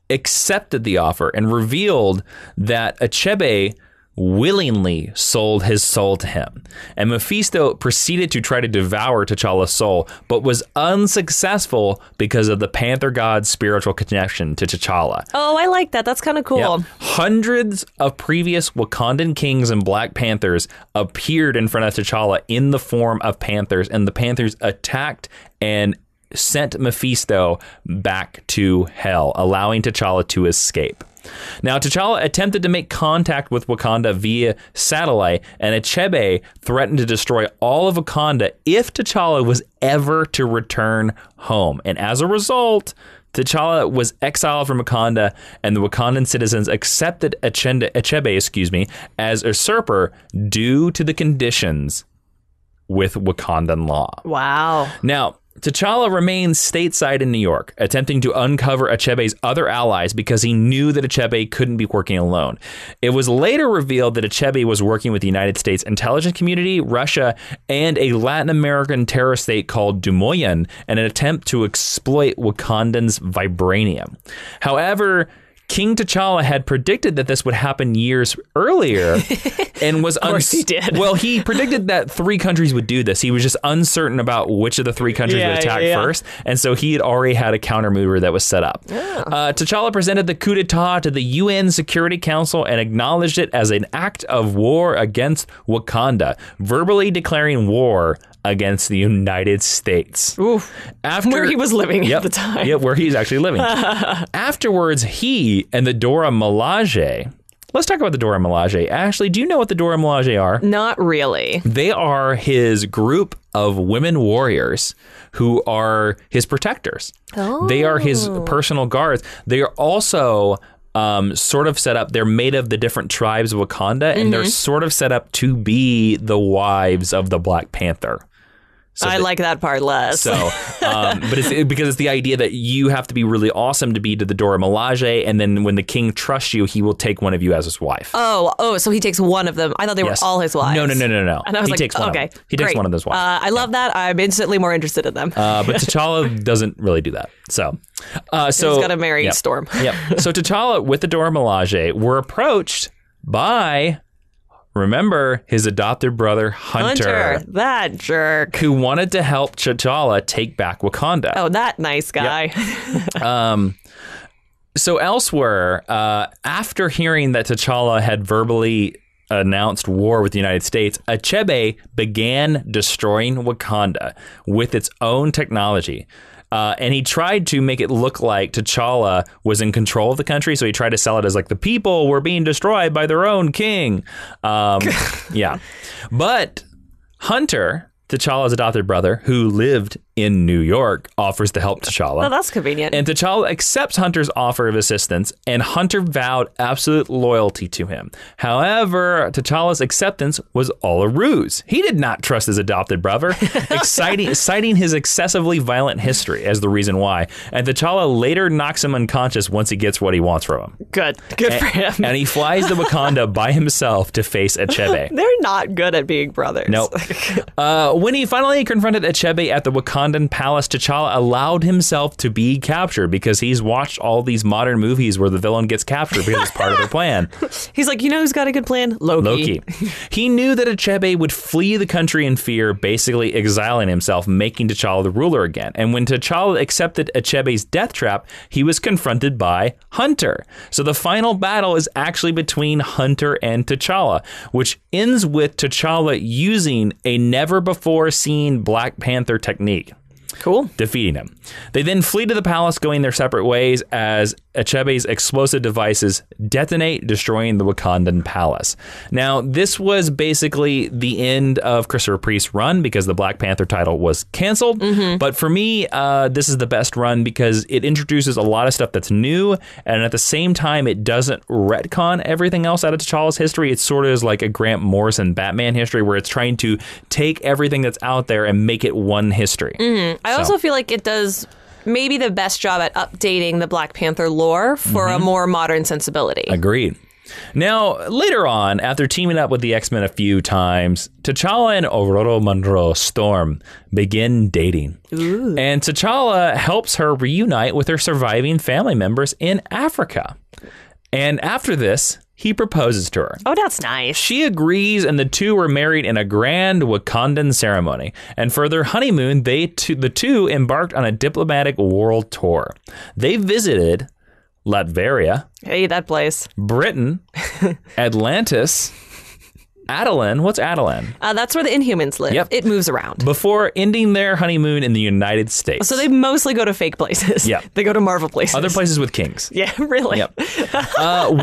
accepted the offer and revealed that Achebe willingly sold his soul to him. And Mephisto proceeded to try to devour T'Challa's soul, but was unsuccessful because of the Panther God's spiritual connection to T'Challa. Oh, I like that. That's kind of cool. Yep. Hundreds of previous Wakandan kings and Black Panthers appeared in front of T'Challa in the form of panthers, and the panthers attacked and sent Mephisto back to Hell, allowing T'Challa to escape. Now, T'Challa attempted to make contact with Wakanda via satellite, and Achebe threatened to destroy all of Wakanda if T'Challa was ever to return home. And as a result, T'Challa was exiled from Wakanda, and the Wakandan citizens accepted Achebe, as usurper due to the conditions with Wakandan law. Wow. Now, T'Challa remains stateside in New York, attempting to uncover Achebe's other allies because he knew that Achebe couldn't be working alone. It was later revealed that Achebe was working with the United States intelligence community, Russia, and a Latin American terrorist state called Dumoyan in an attempt to exploit Wakandan's vibranium. However, King T'Challa had predicted that this would happen years earlier, and was of course he did. Well, he predicted that 3 countries would do this. He was just uncertain about which of the 3 countries would attack first, and so he had already had a countermaneuver that was set up. T'Challa presented the coup d'etat to the UN Security Council and acknowledged it as an act of war against Wakanda, verbally declaring war against the United States. Oof. Where he was living at the time. Yeah, where he's actually living. Afterwards, he and the Dora Milaje. Let's talk about the Dora Milaje. Ashley, do you know what the Dora Milaje are? Not really. They are his group of women warriors who are his protectors. Oh. They are his personal guards. They are also sort of set up, they're made of the different tribes of Wakanda, and they're sort of set up to be the wives of the Black Panther. So I like that part less. So, but it's because it's the idea that you have to be really awesome to be to the Dora Milaje, and then when the king trusts you, he will take one of you as his wife. Oh, so he takes one of them. I thought they were all his wives. No. And I was he like, takes one okay, of them. He takes one of those wives. I love that. I'm instantly more interested in them. But T'Challa doesn't really do that. So he's got to marry Storm. So T'Challa with the Dora Milaje were approached by, remember, his adopted brother, Hunter. That jerk. Who wanted to help T'Challa take back Wakanda. Oh, that nice guy. So elsewhere, after hearing that T'Challa had verbally announced war with the United States, Achebe began destroying Wakanda with its own technology. And he tried to make it look like T'Challa was in control of the country, so he tried to sell it as like the people were being destroyed by their own king. But Hunter, T'Challa's adopted brother, who lived in New York, offers to help T'Challa. Oh, that's convenient. And T'Challa accepts Hunter's offer of assistance, and Hunter vowed absolute loyalty to him. However, T'Challa's acceptance was all a ruse. He did not trust his adopted brother, citing his excessively violent history as the reason why. And T'Challa later knocks him unconscious once he gets what he wants from him. Good for him. And he flies to Wakanda by himself to face Achebe. They're not good at being brothers. Nope. When he finally confronted Achebe at the Wakanda Wakandan palace, T'Challa allowed himself to be captured because he's watched all these modern movies where the villain gets captured because it's part of their plan. He's like, you know who's got a good plan? Loki. He knew that Achebe would flee the country in fear, basically exiling himself, making T'Challa the ruler again. And when T'Challa accepted Achebe's death trap, he was confronted by Hunter. So the final battle is actually between Hunter and T'Challa, which ends with T'Challa using a never-before-seen Black Panther technique. Cool. Defeating him. They then flee to the palace, going their separate ways as Achebe's explosive devices detonate, destroying the Wakandan palace. Now, this was basically the end of Christopher Priest's run because the Black Panther title was canceled. But for me, this is the best run because it introduces a lot of stuff that's new, and at the same time, it doesn't retcon everything else out of T'Challa's history. It sort of is like a Grant Morrison Batman history where it's trying to take everything that's out there and make it one history. I also feel like it does maybe the best job at updating the Black Panther lore for a more modern sensibility. Agreed. Now, later on, after teaming up with the X-Men a few times, T'Challa and Ororo Munro Storm begin dating. Ooh. And T'Challa helps her reunite with her surviving family members in Africa. And after this, he proposes to her. Oh, that's nice. She agrees, and the two were married in a grand Wakandan ceremony. And for their honeymoon, the two embarked on a diplomatic world tour. They visited Latveria. Hey, that place. Britain, Atlantis, Adelan. What's Adelan? That's where the Inhumans live. Yep. It moves around. Before ending their honeymoon in the United States. So they mostly go to fake places. Yeah. They go to Marvel places. Other places with kings. Yeah, really. Yep.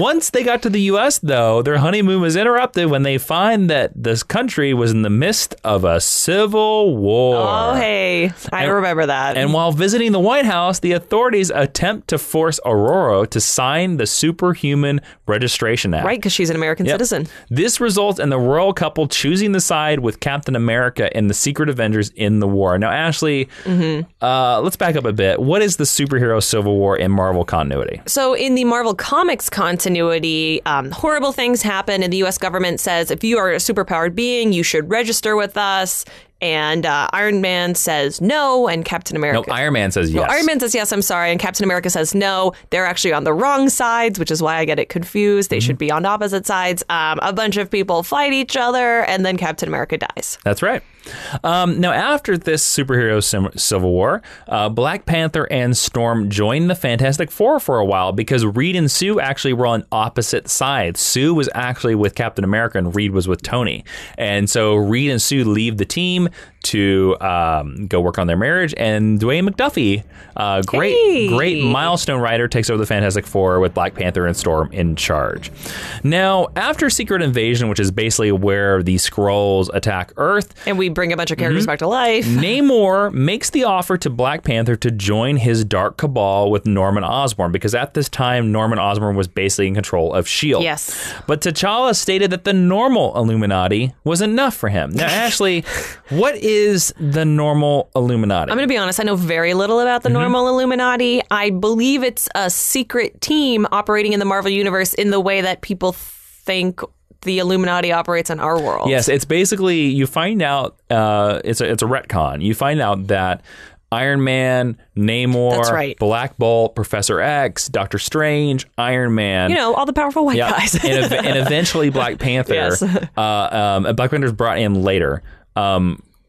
Once they got to the U.S., though, their honeymoon was interrupted when they find that this country was in the midst of a civil war. Oh, hey. I remember that. And while visiting the White House, the authorities attempt to force Aurora to sign the Superhuman Registration Act. Right, because she's an American citizen. This results in the royal couple choosing the side with Captain America and the Secret Avengers in the war. Now, Ashley, let's back up a bit. What is the superhero civil war in Marvel continuity? So in the Marvel Comics continuity, horrible things happen, and the U.S. government says, if you are a superpowered being, you should register with us. And Iron Man says no, and Captain America... No, Iron Man says yes. No, Iron Man says yes, I'm sorry, and Captain America says no. They're actually on the wrong sides, which is why I get it confused. They should be on opposite sides. A bunch of people fight each other, and then Captain America dies. That's right. Now, after this superhero civil war, Black Panther and Storm joined the Fantastic Four for a while because Reed and Sue actually were on opposite sides. Sue was actually with Captain America and Reed was with Tony. And so Reed and Sue leave the team to go work on their marriage, and Dwayne McDuffie, great milestone writer, takes over the Fantastic Four with Black Panther and Storm in charge. Now, after Secret Invasion, which is basically where the Skrulls attack Earth, and we bring a bunch of characters back to life, Namor makes the offer to Black Panther to join his Dark Cabal with Norman Osborn, because at this time, Norman Osborn was basically in control of S.H.I.E.L.D. Yes. But T'Challa stated that the normal Illuminati was enough for him. Now, Ashley, what is the normal Illuminati? I'm going to be honest, I know very little about the normal Illuminati. I believe it's a secret team operating in the Marvel Universe in the way that people think the Illuminati operates in our world. Yes, it's basically, you find out, it's a retcon. You find out that Iron Man, Namor, That's right. Black Bolt, Professor X, Doctor Strange, Iron Man. You know, all the powerful white guys. and eventually Black Panther. Yes. Black Panther's brought in later.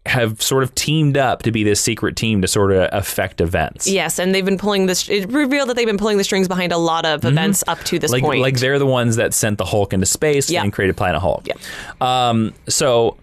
Have sort of teamed up to be this secret team to sort of affect events. Yes, and they've been pulling this. It revealed that they've been pulling the strings behind a lot of events up to this point. Like they're the ones that sent the Hulk into space and created Planet Hulk. Yeah. So,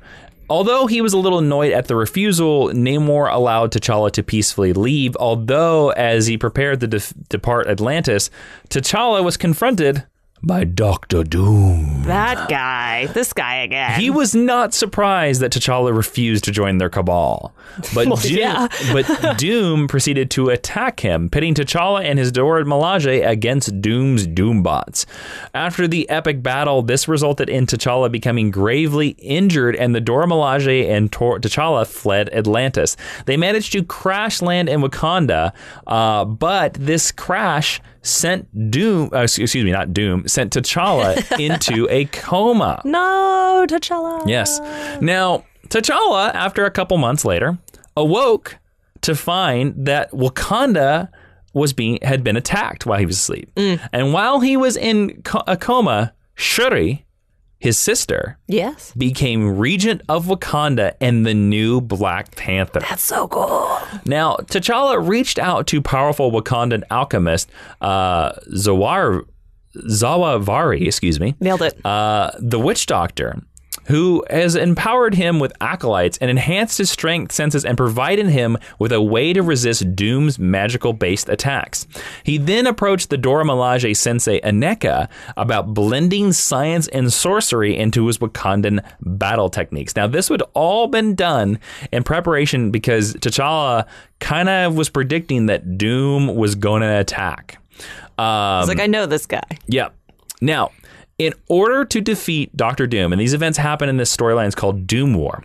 although he was a little annoyed at the refusal, Namor allowed T'Challa to peacefully leave. Although, as he prepared to depart Atlantis, T'Challa was confronted by Dr. Doom. That guy. This guy again. He was not surprised that T'Challa refused to join their cabal. But, but Doom proceeded to attack him, pitting T'Challa and his Dora Milaje against Doom's Doombots. After the epic battle, this resulted in T'Challa becoming gravely injured, and the Dora Milaje and T'Challa fled Atlantis. They managed to crash land in Wakanda, but this crash sent sent T'Challa into a coma. No, T'Challa. Yes. Now, T'Challa, after a couple months later, awoke to find that Wakanda had been attacked while he was asleep. And while he was in a coma, Shuri, his sister, became regent of Wakanda and the new Black Panther. That's so cool. Now, T'Challa reached out to powerful Wakandan alchemist Zawavari, Nailed it. the witch doctor, who has empowered him with acolytes and enhanced his strength senses and provided him with a way to resist Doom's magical-based attacks. He then approached the Dora Milaje sensei Aneka about blending science and sorcery into his Wakandan battle techniques. Now, this would all been done in preparation because T'Challa kind of was predicting that Doom was going to attack. He's like, I know this guy. Yep. Now, in order to defeat Dr. Doom, and these events happen in this storyline, it's called Doom War,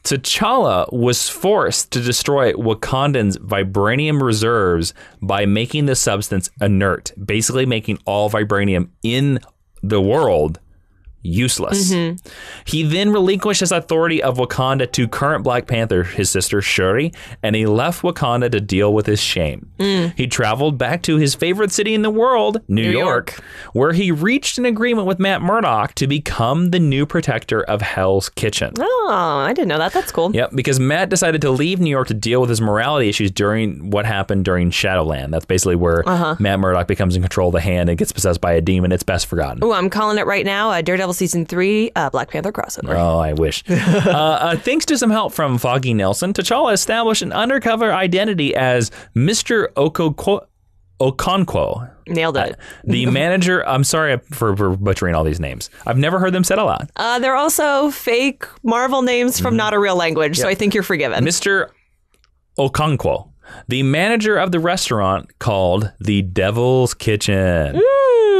T'Challa was forced to destroy Wakandan's vibranium reserves by making the substance inert, basically making all vibranium in the world useless. He then relinquished his authority of Wakanda to current Black Panther, his sister Shuri, and he left Wakanda to deal with his shame. He traveled back to his favorite city in the world, New York, where he reached an agreement with Matt Murdock to become the new protector of Hell's Kitchen. Oh, I didn't know that. That's cool. Yep, because Matt decided to leave New York to deal with his morality issues during what happened during Shadowland. That's basically where Matt Murdock becomes in control of the hand and gets possessed by a demon. It's best forgotten. Oh, I'm calling it right now. Daredevil Season 3, Black Panther crossover. Oh, I wish. Thanks to some help from Foggy Nelson, T'Challa established an undercover identity as Mr. Okonkwo. Nailed it. The manager, I'm sorry for butchering all these names. I've never heard them said aloud. They're also fake Marvel names from not a real language, so I think you're forgiven. Mr. Okonkwo, the manager of the restaurant called the Devil's Kitchen.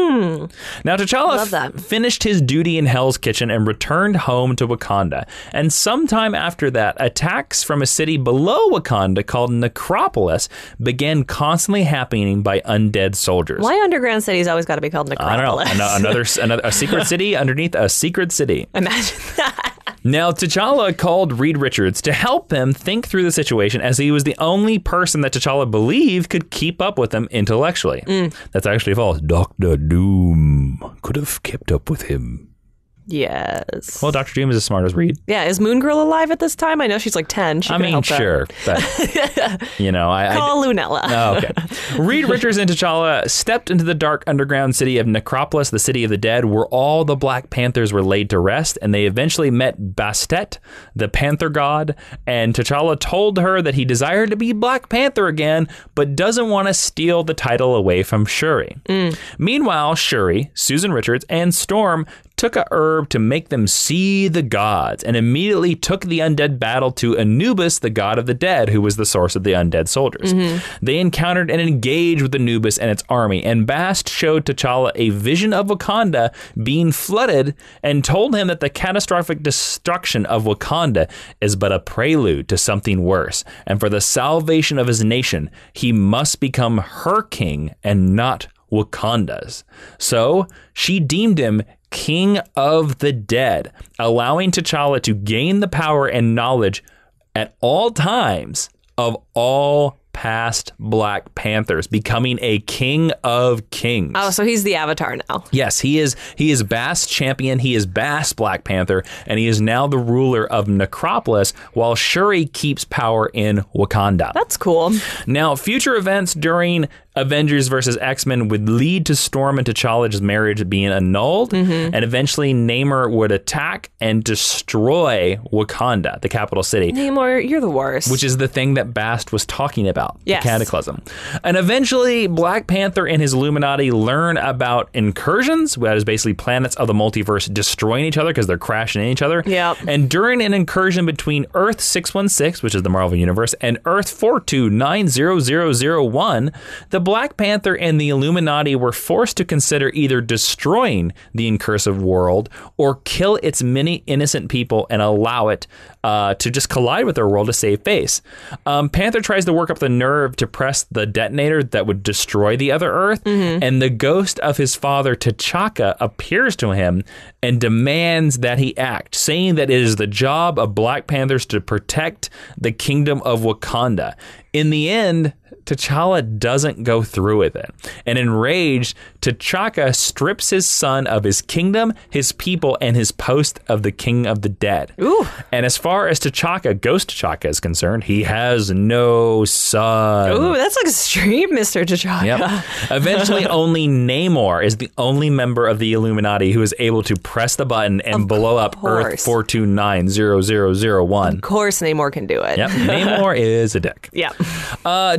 Now, T'Challa finished his duty in Hell's Kitchen and returned home to Wakanda. And sometime after that, attacks from a city below Wakanda called Necropolis began constantly happening by undead soldiers. Why underground cities always got to be called Necropolis? I don't know. Another secret city underneath a secret city. Imagine that. Now, T'Challa called Reed Richards to help him think through the situation, as he was the only person that T'Challa believed could keep up with him intellectually. That's actually false. Dr. Doom could have kept up with him. Yes. Well, Dr. Doom is as smart as Reed. Yeah, is Moon Girl alive at this time? I know she's like 10. She sure. But, Call Lunella. Oh, okay. Reed Richards and T'Challa stepped into the dark underground city of Necropolis, the city of the dead, where all the Black Panthers were laid to rest, and they eventually met Bastet, the Panther god, and T'Challa told her that he desired to be Black Panther again, but doesn't want to steal the title away from Shuri. Meanwhile, Shuri, Susan Richards, and Storm took a herb to make them see the gods and immediately took the undead battle to Anubis, the god of the dead, who was the source of the undead soldiers. They encountered and engaged with Anubis and its army, and Bast showed T'Challa a vision of Wakanda being flooded and told him that the catastrophic destruction of Wakanda is but a prelude to something worse, and for the salvation of his nation, he must become her king and not Wakanda's. So she deemed him King of the Dead, allowing T'Challa to gain the power and knowledge at all times of all past Black Panthers, becoming a king of kings. Oh, so he's the Avatar now. Yes, he is Bast's champion. He is Bast's Black Panther, and he is now the ruler of Necropolis, while Shuri keeps power in Wakanda. That's cool. Now, future events during Avengers versus X-Men would lead to Storm and T'Challa's marriage being annulled, and eventually Namor would attack and destroy Wakanda, the capital city. Namor, you're the worst. Which is the thing that Bast was talking about, yes. The Cataclysm. And eventually, Black Panther and his Illuminati learn about incursions, that is basically planets of the multiverse destroying each other because they're crashing in each other. Yep. And during an incursion between Earth 616, which is the Marvel Universe, and Earth 4290001, the Black Panther and the Illuminati were forced to consider either destroying the incursive world or kill its many innocent people and allow it to just collide with their world to save face. Panther tries to work up the nerve to press the detonator that would destroy the other Earth, and the ghost of his father T'Chaka appears to him and demands that he act, saying that it is the job of Black Panthers to protect the kingdom of Wakanda. In the end, T'Challa doesn't go through with it. And enraged, T'Chaka strips his son of his kingdom, his people, and his post of the king of the dead. Ooh. And as far as Ghost T'Chaka is concerned, he has no son. Ooh, that's like extreme, Mr. T'Chaka. Yep. Eventually, only Namor is the only member of the Illuminati who is able to press the button and blow up Earth 4290001. Of course, Namor can do it. Yep. Namor is a dick. Yeah.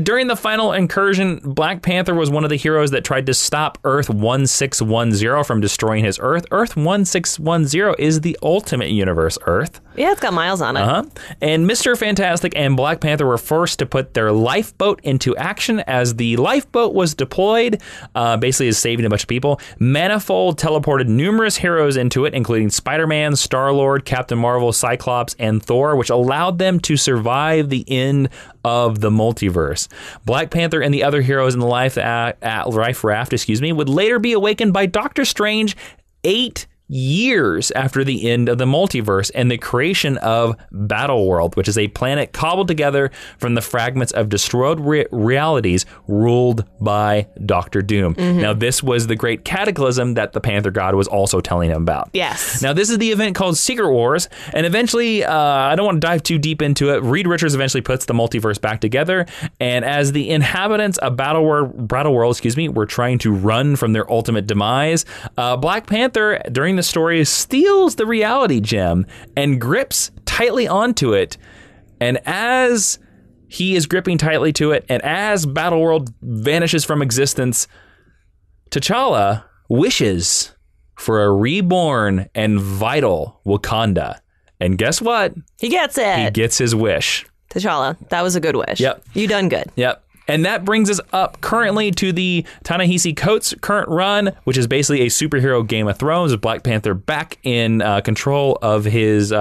During the final incursion, Black Panther was one of the heroes that tried to stop Earth 1610 from destroying his Earth. Earth 1610 is the ultimate universe Earth. Yeah, it's got miles on it. And Mr. Fantastic and Black Panther were forced to put their lifeboat into action. As the lifeboat was deployed, basically is saving a bunch of people. Manifold teleported numerous heroes into it, including Spider-Man, Star-Lord, Captain Marvel, Cyclops, and Thor, which allowed them to survive the end of the multiverse. Black Panther and the other heroes in the life raft, would later be awakened by Doctor Strange 8 years after the end of the multiverse and the creation of Battleworld, which is a planet cobbled together from the fragments of destroyed realities ruled by Doctor Doom. Now, this was the great cataclysm that the Panther God was also telling him about. Yes. Now, this is the event called Secret Wars, and eventually, I don't want to dive too deep into it, Reed Richards eventually puts the multiverse back together, and as the inhabitants of Battleworld, were trying to run from their ultimate demise, Black Panther, during the story, steals the reality gem and grips tightly onto it. And as he is gripping tightly to it, and as Battleworld vanishes from existence, T'Challa wishes for a reborn and vital Wakanda. And guess what? He gets it. He gets his wish. T'Challa, that was a good wish. Yep. You done good. Yep. And that brings us up currently to the Ta-Nehisi Coates' current run, which is basically a superhero Game of Thrones with Black Panther back in control of his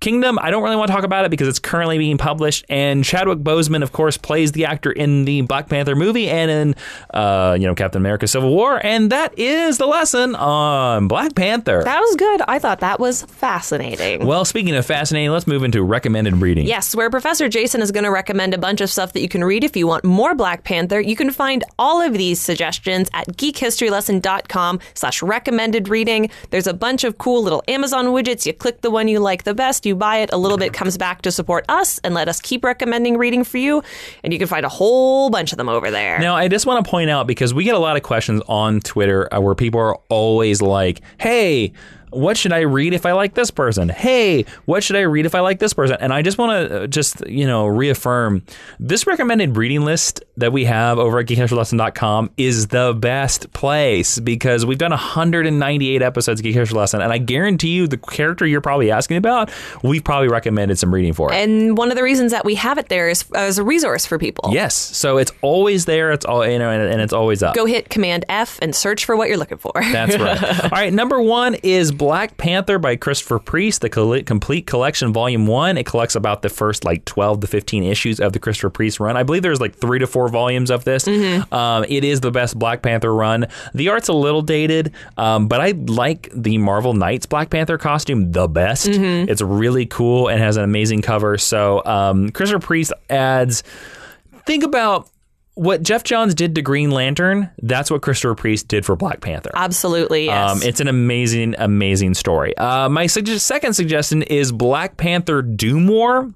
kingdom. I don't really want to talk about it because it's currently being published. And Chadwick Boseman, of course, plays the actor in the Black Panther movie and in, Captain America: Civil War. And that is the lesson on Black Panther. That was good. I thought that was fascinating. Well, speaking of fascinating, let's move into recommended reading. Yes, where Professor Jason is going to recommend a bunch of stuff that you can read if you want more Black Panther. You can find all of these suggestions at geekhistorylesson.com/recommended reading. There's a bunch of cool little Amazon widgets. You click the one you like the best. You buy it, a little bit comes back to support us and let us keep recommending reading for you. And you can find a whole bunch of them over there. Now, I just want to point out, because we get a lot of questions on Twitter where people are always like, hey, what should I read if I like this person? Hey, what should I read if I like this person? And I just want to reaffirm this recommended reading list that we have over at geekhistorylesson.com is the best place, because we've done 198 episodes of Geek History Lesson, and I guarantee you the character you're probably asking about, we've probably recommended some reading for it. And one of the reasons that we have it there is as a resource for people. Yes, so it's always there. It's all and it's always up. Go hit Command F and search for what you're looking for. That's right. All right, number 1 is Black Panther by Christopher Priest, the complete collection, volume 1. It collects about the first 12 to 15 issues of the Christopher Priest run. I believe there's 3 to 4 volumes of this. It is the best Black Panther run. The art's a little dated, but I like the Marvel Knights Black Panther costume the best. It's really cool and has an amazing cover. So Christopher Priest adds, think about what Jeff Johns did to Green Lantern. That's what Christopher Priest did for Black Panther. Absolutely, yes. It's an amazing, amazing story. My second suggestion is Black Panther Doom War,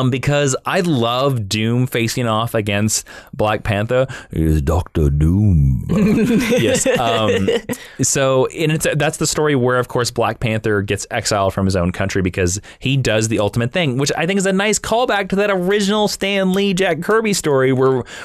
because I love Doom facing off against Black Panther. Is Dr. Doom. Yes. So that's the story where, of course, Black Panther gets exiled from his own country because he does the ultimate thing, which I think is a nice callback to that original Stan Lee, Jack Kirby story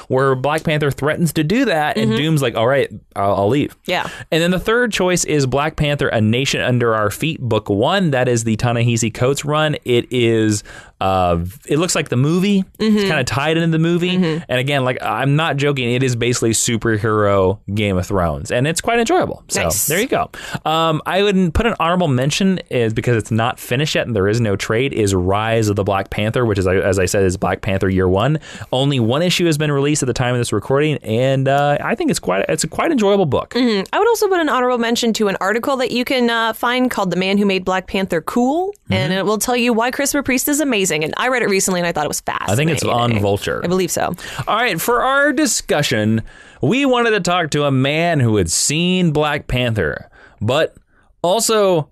where Black Panther threatens to do that, and Doom's like, all right, I'll leave. Yeah. And then the third choice is Black Panther: A Nation Under Our Feet, book 1. That is the Ta-Nehisi Coates run. It is it looks like the movie. It's kind of tied into the movie. And again, I'm not joking, it is basically superhero Game of Thrones, and it's quite enjoyable. So nice. There you go. I would put an honorable mention, is because it's not finished yet and there is no trade, is Rise of the Black Panther, which is, as I said, is Black Panther Year 1. Only one issue has been released released at the time of this recording, and I think it's a quite enjoyable book. I would also put an honorable mention to an article that you can find called "The Man Who Made Black Panther Cool," and it will tell you why Christopher Priest is amazing. And I read it recently, and I thought it was fascinating. I think it's on Vulture. I believe so. All right, for our discussion, we wanted to talk to a man who had seen Black Panther, but also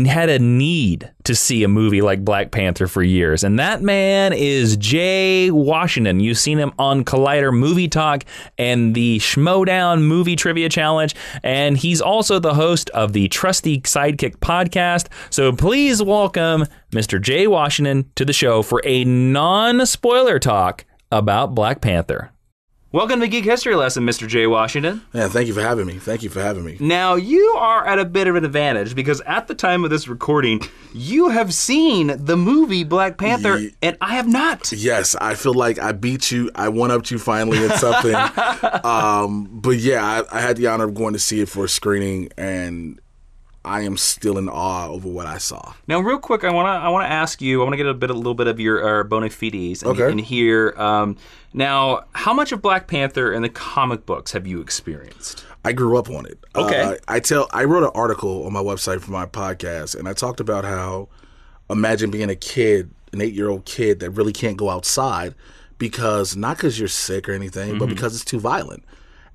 had a need to see a movie like Black Panther for years. And that man is Jay Washington. You've seen him on Collider Movie Talk and the Schmodown Movie Trivia Challenge. And he's also the host of the Trusty Sidekick podcast. So please welcome Mr. Jay Washington to the show for a non-spoiler talk about Black Panther. Welcome to Geek History Lesson, Mr. Jay Washington. Yeah, thank you for having me. Now, you are at a bit of an advantage because at the time of this recording, you have seen the movie Black Panther, and I have not. Yes, I feel like I beat you. I one-upped you finally in something. But yeah, I had the honor of going to see it for a screening, and I am still in awe over what I saw. Now, real quick, I want to ask you. I want to get a little bit of your bona fides and hear. Now, how much of Black Panther in the comic books have you experienced? I grew up on it. Okay. I wrote an article on my website for my podcast, and I talked about how imagine being a kid, an 8-year-old kid that really can't go outside because not because you're sick or anything, but because it's too violent.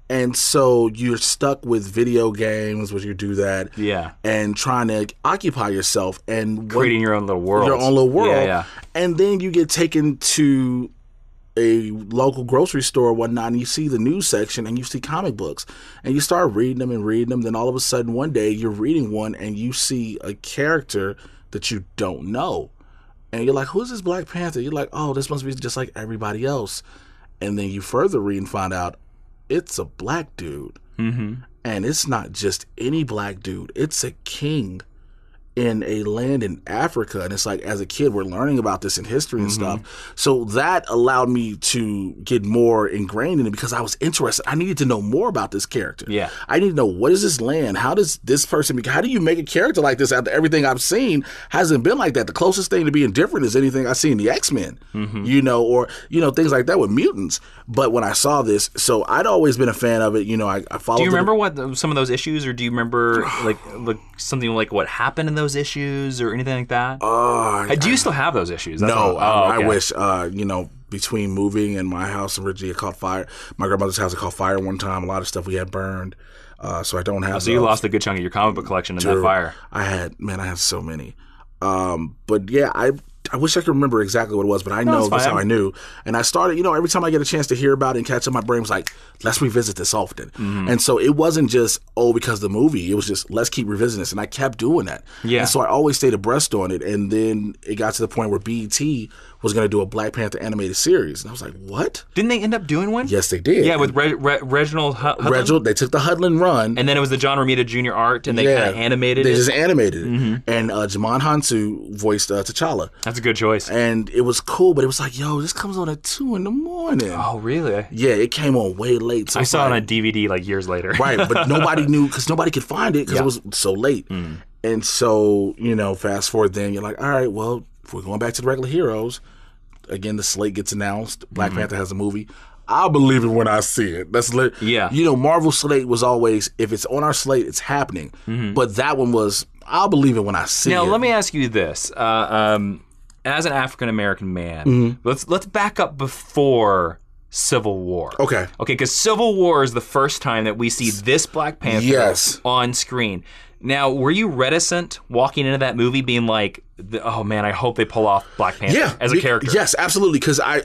And so you're stuck with video games, where you do that, and trying to occupy yourself and creating your own little world. Yeah. And then you get taken to a local grocery store or whatnot, and you see the news section, and you see comic books, and you start reading them. Then all of a sudden, one day, you're reading one, and you see a character that you don't know, and you're like, "Who's this Black Panther?" You're like, "Oh, this must be just like everybody else." And then you further read and find out it's a black dude. And it's not just any black dude. It's a king in a land in Africa. And it's like, as a kid, we're learning about this in history and stuff. So that allowed me to get more ingrained in it because I was interested. I needed to know more about this character. Yeah. I need to know, what is this land? How does this person, how do you make a character like this after everything I've seen hasn't been like that? The closest thing to being different is anything I see in the X-Men, or things like that with mutants. But when I saw this, so I'd always been a fan of it. I followed. Do you remember what some of those issues, or do you remember like something like what happened in those issues or anything like that? Do you still have those issues? No, I wish. Between moving and my house originally, it caught fire. My grandmother's house, it caught fire one time. A lot of stuff we had burned, so I don't have. So you lost a good chunk of your comic book collection in that fire. I had so many. But yeah, I wish I could remember exactly what it was, but I know that's how I knew. And I started, every time I get a chance to hear about it and catch up, my brain was like, let's revisit this often. And so it wasn't just, because of the movie. It was just, let's keep revisiting this. And I kept doing that. Yeah. And so I always stayed abreast on it. And then it got to the point where BET was going to do a Black Panther animated series. And I was like, what? Didn't they end up doing one? Yes, they did. Yeah, with Reginald Hudlin? Reginald, they took the Hudlin run. And then it was the John Romita Jr. art, and they kind of animated it. They just animated it. And Jamon Hansu voiced T'Challa. That's a good choice. And it was cool, but it was like, this comes on at 2 a.m. Oh, really? Yeah, it came on way late. So I saw it on a DVD like years later. Right, but nobody knew, because nobody could find it because it was so late. And so, fast forward then, you're like, all right, well, if we're going back to the regular heroes, again, the slate gets announced. Black Panther has a movie. I'll believe it when I see it. That's Marvel's slate was always, if it's on our slate, it's happening. But that one was, I'll believe it when I see it. Now, let me ask you this. As an African-American man, let's back up before Civil War. Okay, because Civil War is the first time that we see this Black Panther on screen. Now, were you reticent walking into that movie being like, oh man, I hope they pull off Black Panther as a character? Yes, absolutely, because I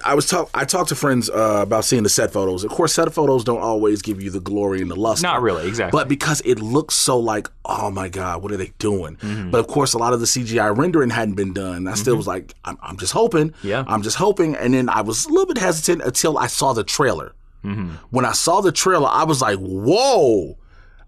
talked to friends about seeing the set photos. Of course, set photos don't always give you the glory and the luster. Not really, exactly. But because it looks so like, oh my God, what are they doing? But of course, a lot of the CGI rendering hadn't been done. I still was like, I'm just hoping. Yeah. I'm just hoping. And then I was a little bit hesitant until I saw the trailer. When I saw the trailer, I was like, whoa,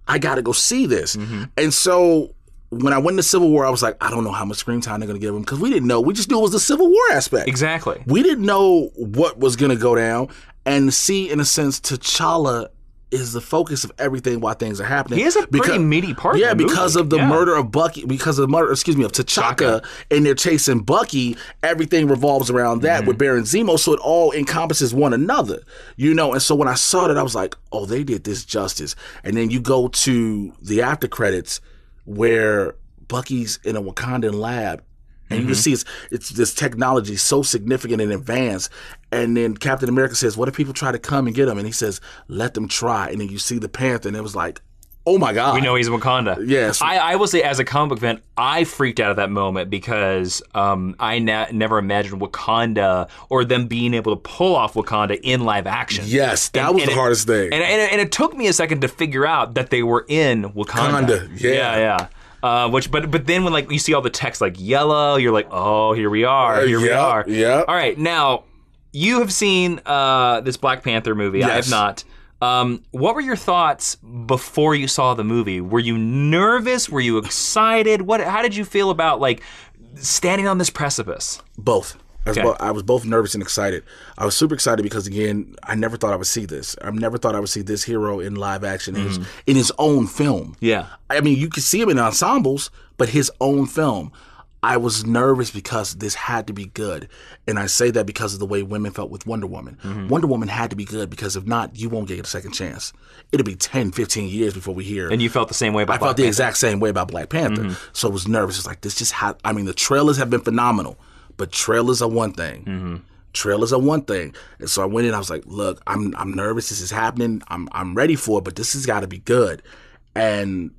I got to go see this. And so when I went to Civil War, I was like, I don't know how much screen time they're going to give him, because we didn't know. We just knew it was the Civil War aspect. Exactly. We didn't know what was going to go down. And see, in a sense, T'Challa is the focus of everything while things are happening. He is a pretty meaty part. Yeah, of the because movie. of the murder of Bucky, because of the murder, of T'Chaka, and they're chasing Bucky. Everything revolves around that with Baron Zemo, so it all encompasses one another, you know. And so when I saw that, I was like, oh, they did this justice. And then you go to the after credits where Bucky's in a Wakandan lab. And you can see it's this technology so significant and advanced. And then Captain America says, what if people try to come and get him? And he says, let them try. And then you see the Panther, and it was like, oh my God. We know he's Wakanda. Yes. I will say, as a comic book fan, I freaked out at that moment because I never imagined Wakanda or them being able to pull off Wakanda in live action. Yes, that was the hardest thing. And it took me a second to figure out that they were in Wakanda. Yeah. But then when like you see all the text like yellow, you're like, oh, here we are. We are. Yeah. All right, now you have seen this Black Panther movie. Yes. I have not. What were your thoughts before you saw the movie? Were you nervous? Were you excited? How did you feel about like standing on this precipice? Both. I was both nervous and excited. I was super excited because, again, I never thought I would see this. I never thought I would see this hero in live action in his own film. Yeah. I mean, you could see him in ensembles, but his own film. I was nervous because this had to be good. And I say that because of the way women felt with Wonder Woman. Wonder Woman had to be good because if not, you won't get a second chance. It'll be 10, 15 years before we hear. And you felt the same way about Black Panther? I felt the exact same way about Black Panther. So I was nervous. It's like, this just I mean, the trailers have been phenomenal. But trailers are one thing. Trailers are one thing. And so I went in, I was like, look, I'm nervous. This is happening. I'm ready for it, but this has got to be good. And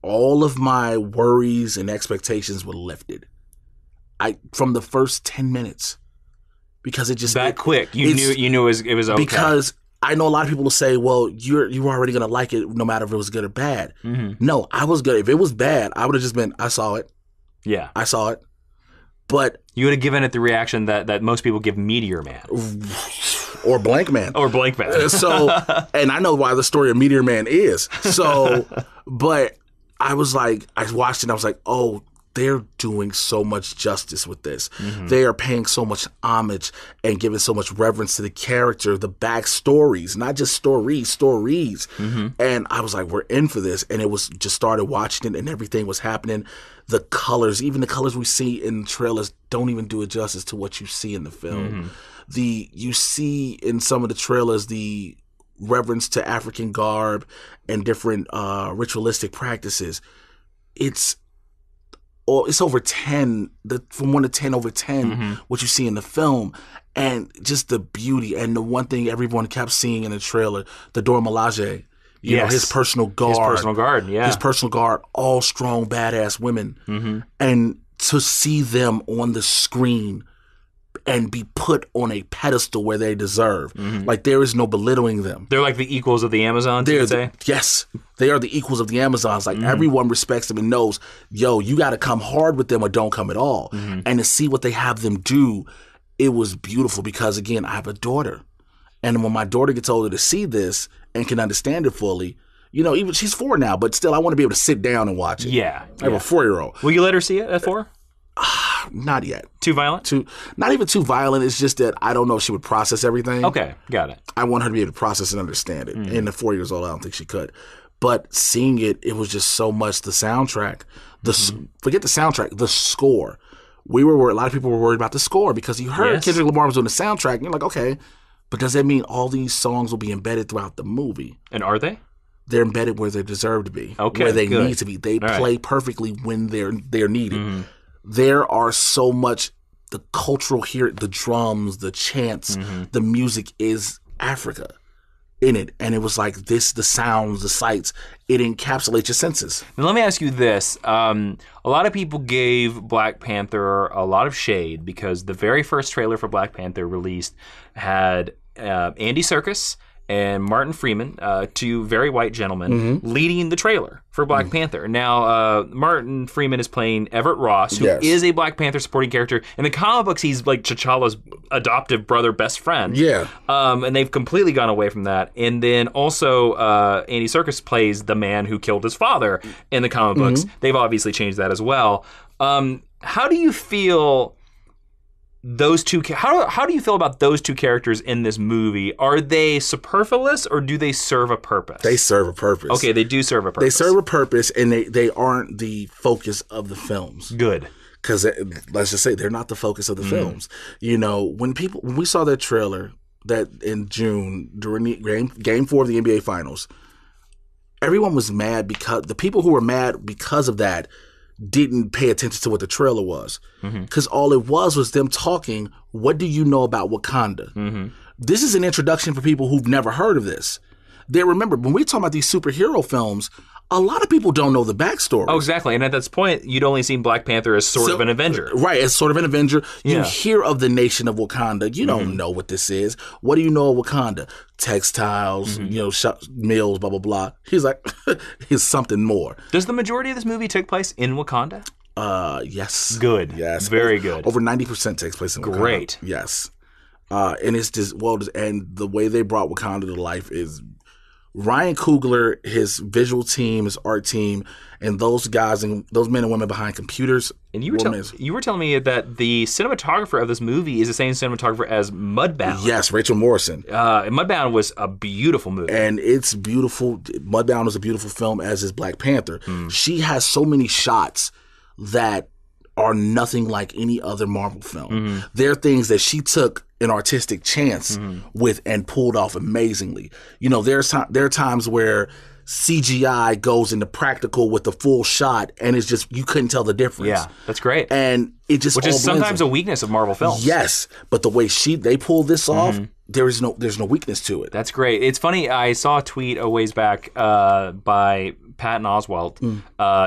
all of my worries and expectations were lifted. From the first 10 minutes. Because it just quick. You knew it was okay. Because I know a lot of people will say, well, you were already gonna like it no matter if it was good or bad. No, I was good. If it was bad, I would have just been, I saw it. Yeah. I saw it. But you would have given it the reaction that most people give Meteor Man. Or Blank Man. So, and I know why the story of Meteor Man is. So, but I was like, I watched it and I was like, oh, they're doing so much justice with this. They are paying so much homage and giving so much reverence to the character, the backstories, not just stories. And I was like, we're in for this. And it was just started watching it and everything was happening. The colors, even the colors we see in the trailers don't even do it justice to what you see in the film. You see in some of the trailers the reverence to African garb and different ritualistic practices. It's over 10, from 1 to 10 over 10, what you see in the film, and just the beauty. And the one thing everyone kept seeing in the trailer, the Dora Milaje, you know, his personal guard. His personal guard, all strong, badass women. And to see them on the screen and be put on a pedestal where they deserve. Like, there is no belittling them. They're like the equals of the Amazons, you would say? Yes. They are the equals of the Amazons. Like, everyone respects them and knows, yo, you got to come hard with them or don't come at all. And to see what they have them do, it was beautiful because, again, I have a daughter. And when my daughter gets older to see this and can understand it fully, you know, even she's 4 now, but still I want to be able to sit down and watch it. Yeah. I have a 4-year-old. Will you let her see it at 4? Not yet. Too violent? Not even too violent. It's just that I don't know if she would process everything. Okay, got it. I want her to be able to process and understand it. And at 4 years old, I don't think she could. But seeing it was just so much. The soundtrack, forget the soundtrack, the score. A lot of people were worried about the score because you heard Kendrick Lamar was doing the soundtrack, and you're like, okay, but does that mean all these songs will be embedded throughout the movie? And are they? They're embedded where they deserve to be, okay, where they need to be. They play perfectly when they're needed. There are so much, the cultural here, the drums, the chants, the music is Africa in it. And it was like this, the sounds, the sights, it encapsulates your senses. Now, let me ask you this. A lot of people gave Black Panther a lot of shade because the very first trailer for Black Panther released had Andy Serkis and Martin Freeman, 2 very white gentlemen, leading the trailer for Black Panther. Now, Martin Freeman is playing Everett Ross, who is a Black Panther supporting character. In the comic books, he's like T'Challa's adoptive brother, best friend. Yeah. And they've completely gone away from that. And then also, Andy Serkis plays the man who killed his father in the comic books. They've obviously changed that as well. How do you feel those two, how do you feel about those two characters in this movie? Are they superfluous or do they serve a purpose? They serve a purpose. Okay, they do serve a purpose. They serve a purpose, and they aren't the focus of the films. Good. Because let's just say they're not the focus of the films. You know, when we saw that trailer that in June during the game 4 of the NBA Finals, everyone was mad because the people who were mad because of that didn't pay attention to what the trailer was. Because all it was them talking, what do you know about Wakanda? This is an introduction for people who've never heard of this. They remember, when we talk about these superhero films, a lot of people don't know the backstory. Oh, exactly. And at this point, you'd only seen Black Panther as sort of an Avenger. Right, as sort of an Avenger. You Yeah. hear of the nation of Wakanda. You don't know what this is. What do you know of Wakanda? Textiles, mills, blah, blah, blah. He's like, here's something more. Does the majority of this movie take place in Wakanda? Yes. Good. Yes. Very good. Over 90% takes place in Wakanda. Great. Yes. And it's just, and the way they brought Wakanda to life is Ryan Coogler, his visual team, his art team, and those guys and those men and women behind computers. And you were telling me that the cinematographer of this movie is the same cinematographer as Mudbound. Yes, Rachel Morrison. Mudbound was a beautiful movie. And it's beautiful. Mudbound is a beautiful film, as is Black Panther. She has so many shots that are nothing like any other Marvel film. There are things that she took an artistic chance with and pulled off amazingly. You know, there are times where CGI goes into practical with the full shot, and it's just, you couldn't tell the difference. Yeah, that's great. And it just which all is sometimes blends a weakness of Marvel films. Yes, but the way they pulled this off, there's no weakness to it. That's great. It's funny. I saw a tweet a ways back by Patton Oswalt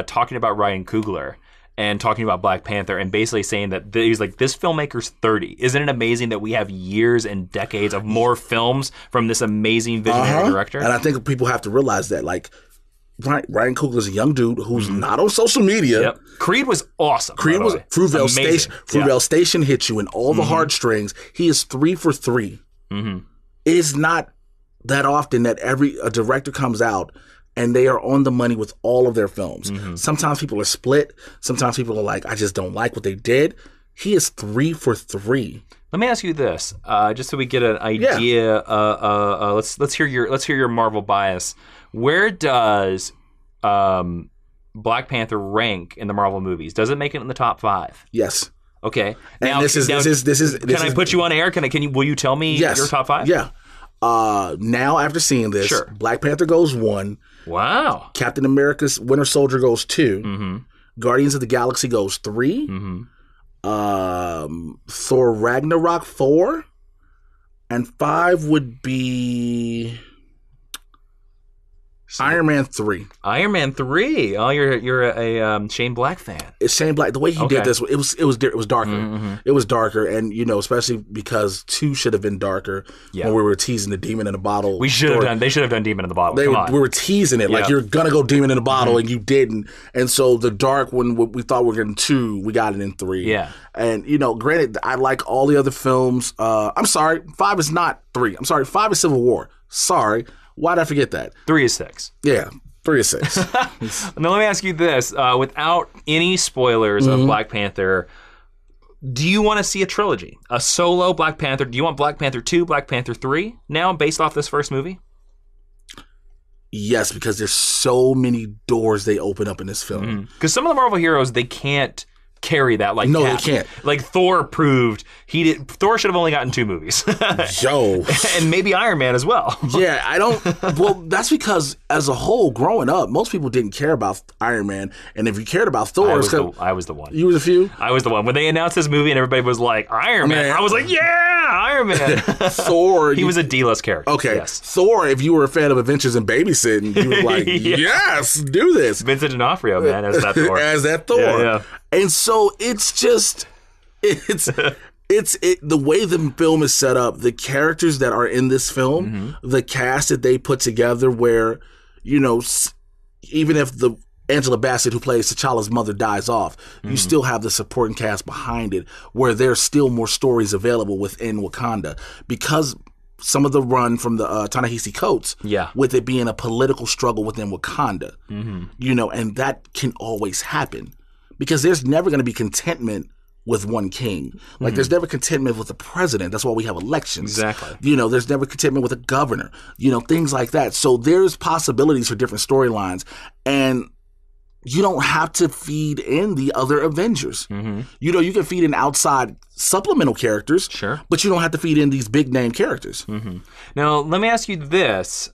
talking about Ryan Coogler and talking about Black Panther and basically saying that he's like, this filmmaker's 30. Isn't it amazing that we have years and decades of more films from this amazing visionary director? And I think people have to realize that, like, Ryan Coogler's a young dude who's not on social media. Yep. Creed was awesome. Creed was Fruitvale Station. Fruitvale Station hit you in all the heartstrings. He is 3 for 3. It is not that often that a director comes out and they are on the money with all of their films. Sometimes people are split. Sometimes people are like, I just don't like what they did. He is 3 for 3. Let me ask you this, just so we get an idea. Let's hear your Marvel bias. Where does Black Panther rank in the Marvel movies? Does it make it in the top 5? Yes. Okay. And now, this is. Can I put you on air? Will you tell me your top 5? Yeah. Now after seeing this, Sure. Black Panther goes 1. Wow. Captain America's Winter Soldier goes 2. Guardians of the Galaxy goes 3. Thor Ragnarok 4. And 5 would be Iron Man 3. Iron Man 3. Oh, you're a Shane Black fan. It's Shane Black. The way he did this, it was darker. It was darker, and especially because 2 should have been darker. Yeah. When we were teasing the Demon in the Bottle. They should have done Demon in the Bottle. Come on. We were teasing it like, you're gonna go Demon in the Bottle, and you didn't. And so the dark one, we thought we were getting 2, we got it in 3. Yeah. And granted, I like all the other films. I'm sorry, 5 is not 3. I'm sorry, 5 is Civil War. Sorry. Why did I forget that? 3 is 6. Yeah, 3 is 6. Now let me ask you this: without any spoilers of Black Panther, do you want to see a trilogy, a solo Black Panther? Do you want Black Panther 2, Black Panther 3 now, based off this first movie? Yes, because there's so many doors they open up in this film. Because some of the Marvel heroes, they can't carry that like No, Cap. they can't. Like Thor proved Thor should have only gotten 2 movies. Yo. And maybe Iron Man as well. Yeah, that's because as a whole, growing up, most people didn't care about Iron Man. And if you cared about Thor, I was the one. You were the few? I was the one. When they announced this movie and everybody was like, Iron Man, I was like, yeah, Iron Man. Thor. He was a D-list character. Okay. Yes. Thor, if you were a fan of Adventures and Babysitting, you were like, yes, do this. Vincent D'Onofrio, man, as that Thor. As that Thor. Yeah. And so it's just, the way the film is set up, the characters that are in this film, the cast that they put together where, even if the Angela Bassett, who plays T'Challa's mother, dies off, you still have the supporting cast behind it where there's still more stories available within Wakanda. Because some of the run from the Ta-Nehisi Coates, with it being a political struggle within Wakanda, and that can always happen. Because there's never going to be contentment with one king. Like, there's never contentment with the president. That's why we have elections. Exactly. You know, there's never contentment with a governor. You know, things like that. So there's possibilities for different storylines. And you don't have to feed in the other Avengers. You know, you can feed in outside supplemental characters. Sure. But you don't have to feed in these big name characters. Now, let me ask you this.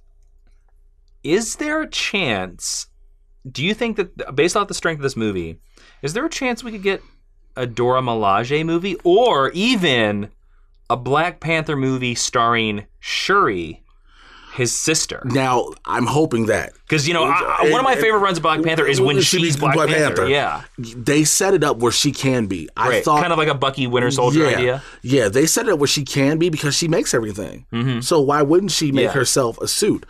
Is there a chance, do you think that, based off the strength of this movie, is there a chance we could get a Dora Milaje movie or even a Black Panther movie starring Shuri, his sister? Now, I'm hoping that. Because, you know, one of my favorite runs of Black Panther is when she's Black Panther. Yeah. They set it up where she can be. I thought kind of like a Bucky Winter Soldier idea. Yeah, they set it up where she can be because she makes everything. So why wouldn't she make herself a suit?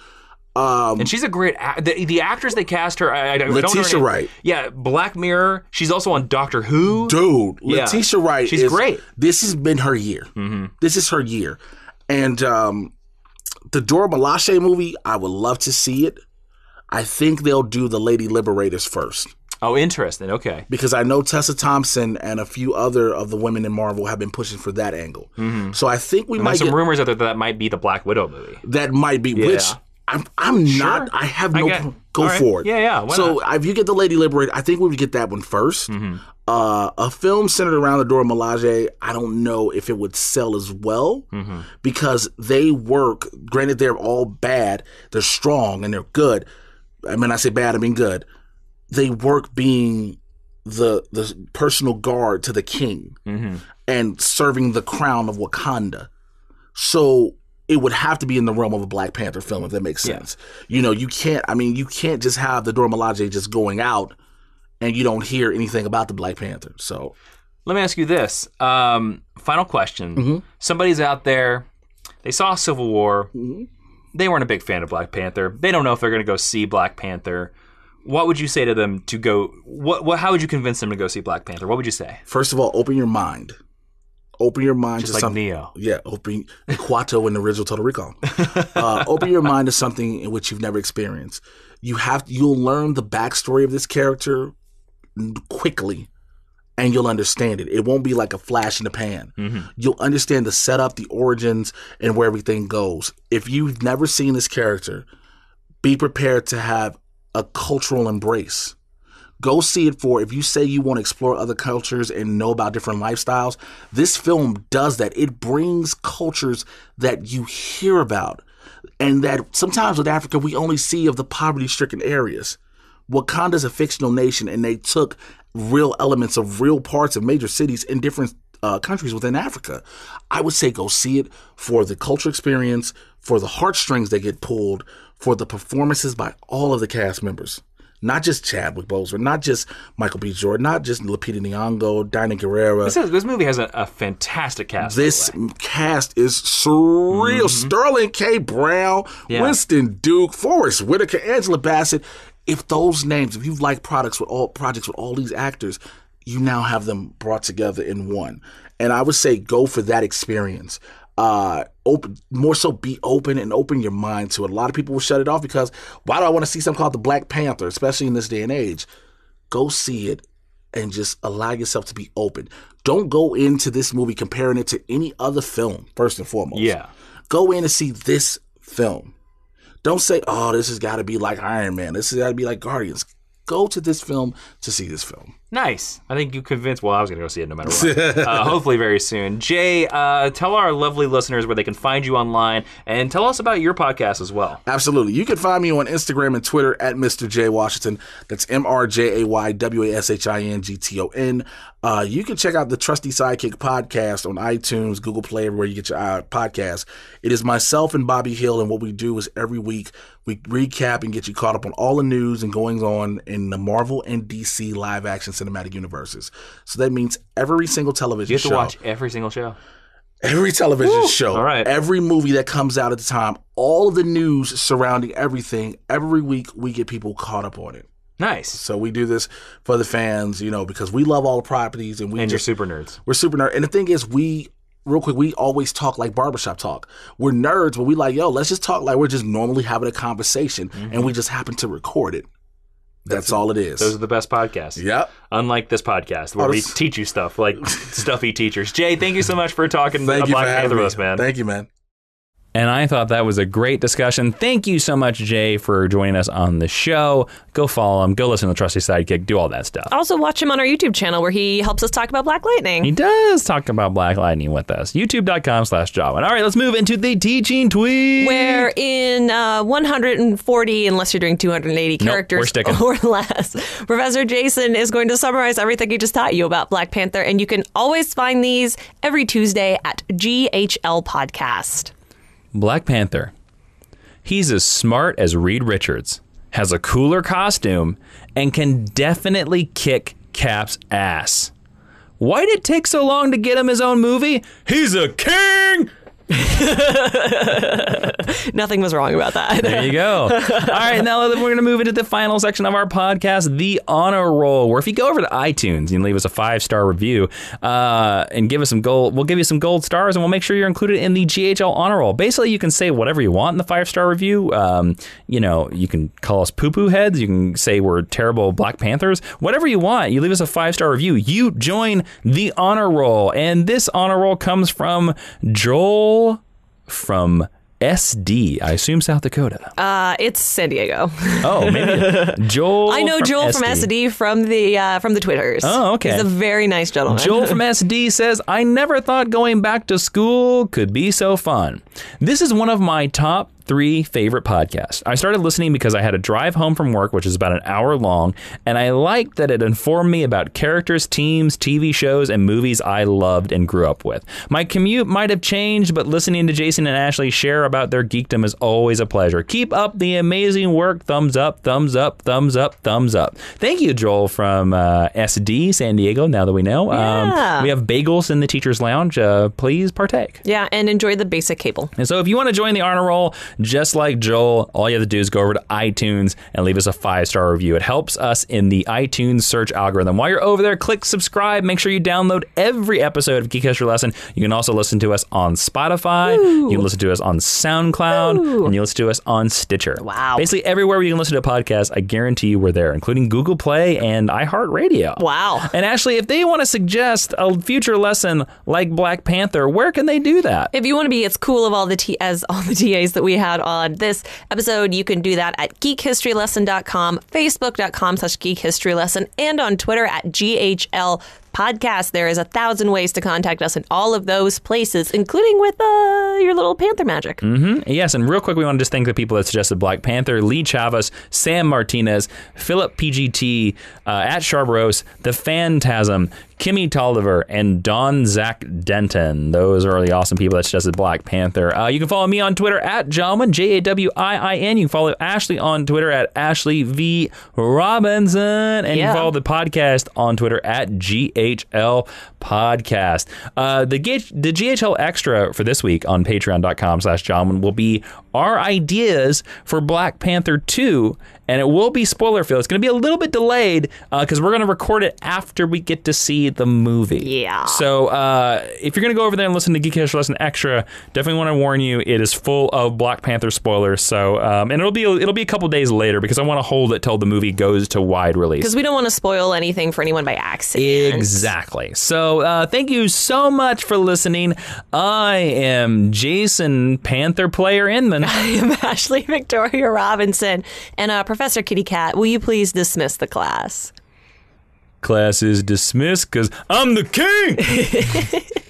And she's a great the actress they cast her. I don't know Letitia Wright. Yeah, Black Mirror. She's also on Doctor Who. Dude, Letitia Wright. She's great. This has been her year. This is her year. And the Dora Milaje movie, I would love to see it. I think they'll do the Lady Liberators first. Oh, interesting. Okay. Because I know Tessa Thompson and a few other of the women in Marvel have been pushing for that angle. So I think we might get some rumors out there that might be the Black Widow movie. That might be, which I'm sure. not. I have no go right. for it. Yeah. Why so not? if you get the Lady Liberator, I think we would get that one first. A film centered around the Dora Milaje, I don't know if it would sell as well because they work. Granted, they're all bad. They're strong and they're good. I mean, I say bad, I mean good. They work being the personal guard to the king and serving the crown of Wakanda. So it would have to be in the realm of a Black Panther film, if that makes sense. You know, you can't just have the Dora Milaje just going out and you don't hear anything about the Black Panther. So let me ask you this. Final question. Somebody's out there, they saw Civil War. They weren't a big fan of Black Panther. They don't know if they're going to go see Black Panther. What would you say to them to go? How would you convince them to go see Black Panther? What would you say? First of all, open your mind. Open your mind just to like something. Neo. Yeah, open Quato in the original Total Recall. Open your mind to something in which you've never experienced. You'll learn the backstory of this character quickly, and you'll understand it. It won't be like a flash in the pan. You'll understand the setup, the origins, and where everything goes. If you've never seen this character, be prepared to have a cultural embrace. Go see it for, if you say you want to explore other cultures and know about different lifestyles, this film does that. It brings cultures that you hear about and that sometimes with Africa we only see of the poverty-stricken areas. Wakanda's a fictional nation and they took real elements of real parts of major cities in different countries within Africa. I would say go see it for the cultural experience, for the heartstrings that get pulled, for the performances by all of the cast members. Not just Chadwick Boseman, not just Michael B. Jordan, not just Lupita Nyong'o, Diana Guerrera. This movie has a fantastic cast. This cast is surreal. Sterling K. Brown, Winston Duke, Forrest Whitaker, Angela Bassett. If those names, if you've liked projects with all these actors, you now have them brought together in one. And I would say go for that experience. More so be open and open your mind to it. A lot of people will shut it off because why do I want to see something called the Black Panther, especially in this day and age? Go see it and just allow yourself to be open. Don't go into this movie comparing it to any other film, first and foremost. Yeah. Go in and see this film. Don't say, oh, this has got to be like Iron Man. This has got to be like Guardians. Go to this film to see this film. Nice. I think you convinced. Well, I was going to go see it no matter what. Hopefully very soon. Jay, tell our lovely listeners where they can find you online and tell us about your podcast as well. Absolutely. You can find me on Instagram and Twitter at Mr. J Washington. That's MrJaywashington. You can check out the Trusty Sidekick podcast on iTunes, Google Play, everywhere you get your podcasts. It is myself and Bobby Hill, and what we do is every week we recap and get you caught up on all the news and goings on in the Marvel and DC live action cinematic universes. So that means every single television show. You have to watch every single show. Every television show. All right. Every movie that comes out at the time. All of the news surrounding everything. Every week we get people caught up on it. Nice. So we do this for the fans, because we love all the properties. And you're super nerds. We're super nerds. And the thing is, we always talk like barbershop talk. We're nerds, but we like, let's just talk like we're just normally having a conversation and we just happen to record it. That's all it is. Those are the best podcasts. Yep. Unlike this podcast where we teach you stuff like stuffy teachers. Jay, thank you so much for talking about Black Panther with us, man. Thank you, man. And I thought that was a great discussion. Thank you so much, Jay, for joining us on the show. Go follow him. Go listen to the Trusty Sidekick. Do all that stuff. Also, watch him on our YouTube channel where he helps us talk about Black Lightning. He does talk about Black Lightning with us. YouTube.com/Jawiin. All right, let's move into the teaching tweet. Where in 140, unless you're doing 280 characters we're sticking. or less, Professor Jason is going to summarize everything he just taught you about Black Panther. And you can always find these every Tuesday at GHL Podcast. Black Panther. He's as smart as Reed Richards, has a cooler costume, and can definitely kick Cap's ass. Why did it take so long to get him his own movie? He's a king! Nothing was wrong about that. There you go. All right, now we're going to move into the final section of our podcast, the honor roll, where if you go over to iTunes and leave us a 5-star review and give us some gold, we'll give you some gold stars and we'll make sure you're included in the GHL honor roll. Basically, you can say whatever you want in the 5-star review. You can call us poo-poo heads. You can say we're terrible Black Panthers. Whatever you want. You leave us a 5-star review. You join the honor roll. And this honor roll comes from Joel from SD, I assume South Dakota. It's San Diego. Oh, maybe Joel. I know from Joel SD. from SD from the Twitters. Oh, okay. He's a very nice gentleman. Joel from SD says, I never thought going back to school could be so fun. This is one of my top 3 favorite podcasts. I started listening because I had a drive home from work, which is about an hour long, and I liked that it informed me about characters, teams, TV shows, and movies I loved and grew up with. My commute might have changed, but listening to Jason and Ashley share about their geekdom is always a pleasure. Keep up the amazing work. Thumbs up, thumbs up, thumbs up, thumbs up. Thank you, Joel from SD, San Diego, now that we know. Yeah. We have bagels in the teacher's lounge. Please partake. Yeah, and enjoy the basic cable. And so if you want to join the honor roll, just like Joel, all you have to do is go over to iTunes and leave us a 5-star review. It helps us in the iTunes search algorithm. While you're over there, click subscribe. Make sure you download every episode of Geek History Lesson. You can also listen to us on Spotify. Woo. You can listen to us on SoundCloud. Woo. And you listen to us on Stitcher. Wow. Basically, everywhere where you can listen to a podcast, I guarantee you we're there, including Google Play and iHeartRadio. Wow. And Ashley, if they want to suggest a future lesson like Black Panther, where can they do that? If you want to be as cool of all the TAs that we had on this episode, you can do that at geekhistorylesson.com, facebook.com/geekhistorylesson, and on Twitter at GHL Podcast. There is 1,000 ways to contact us in all of those places, including with your little Panther magic. Mm-hmm. Yes, and real quick, we want to just thank the people that suggested Black Panther: Lee Chavez, Sam Martinez, Philip PGT, at Sharbrose, The Phantasm, Kimmy Tolliver, and Don Zach Denton. Those are the awesome people that suggested Black Panther. You can follow me on Twitter at Jawiin, Jawiin. You can follow Ashley on Twitter at Ashley V. Robinson. And you can follow the podcast on Twitter at GHL Podcast. The GHL Extra for this week on patreon.com/Jawiin will be our ideas for Black Panther 2. And it will be spoiler filled. It's going to be a little bit delayed because we're going to record it after we get to see the movie. Yeah. So if you're going to go over there and listen to Geek History Lesson Extra, definitely want to warn you, it is full of Black Panther spoilers. So and it'll be a couple days later because I want to hold it till the movie goes to wide release. Because we don't want to spoil anything for anyone by accident. Exactly. So thank you so much for listening. I am Jason Panther Player Inman. I am Ashley Victoria Robinson. And Professor Kitty Cat, will you please dismiss the class? Class is dismissed because I'm the king.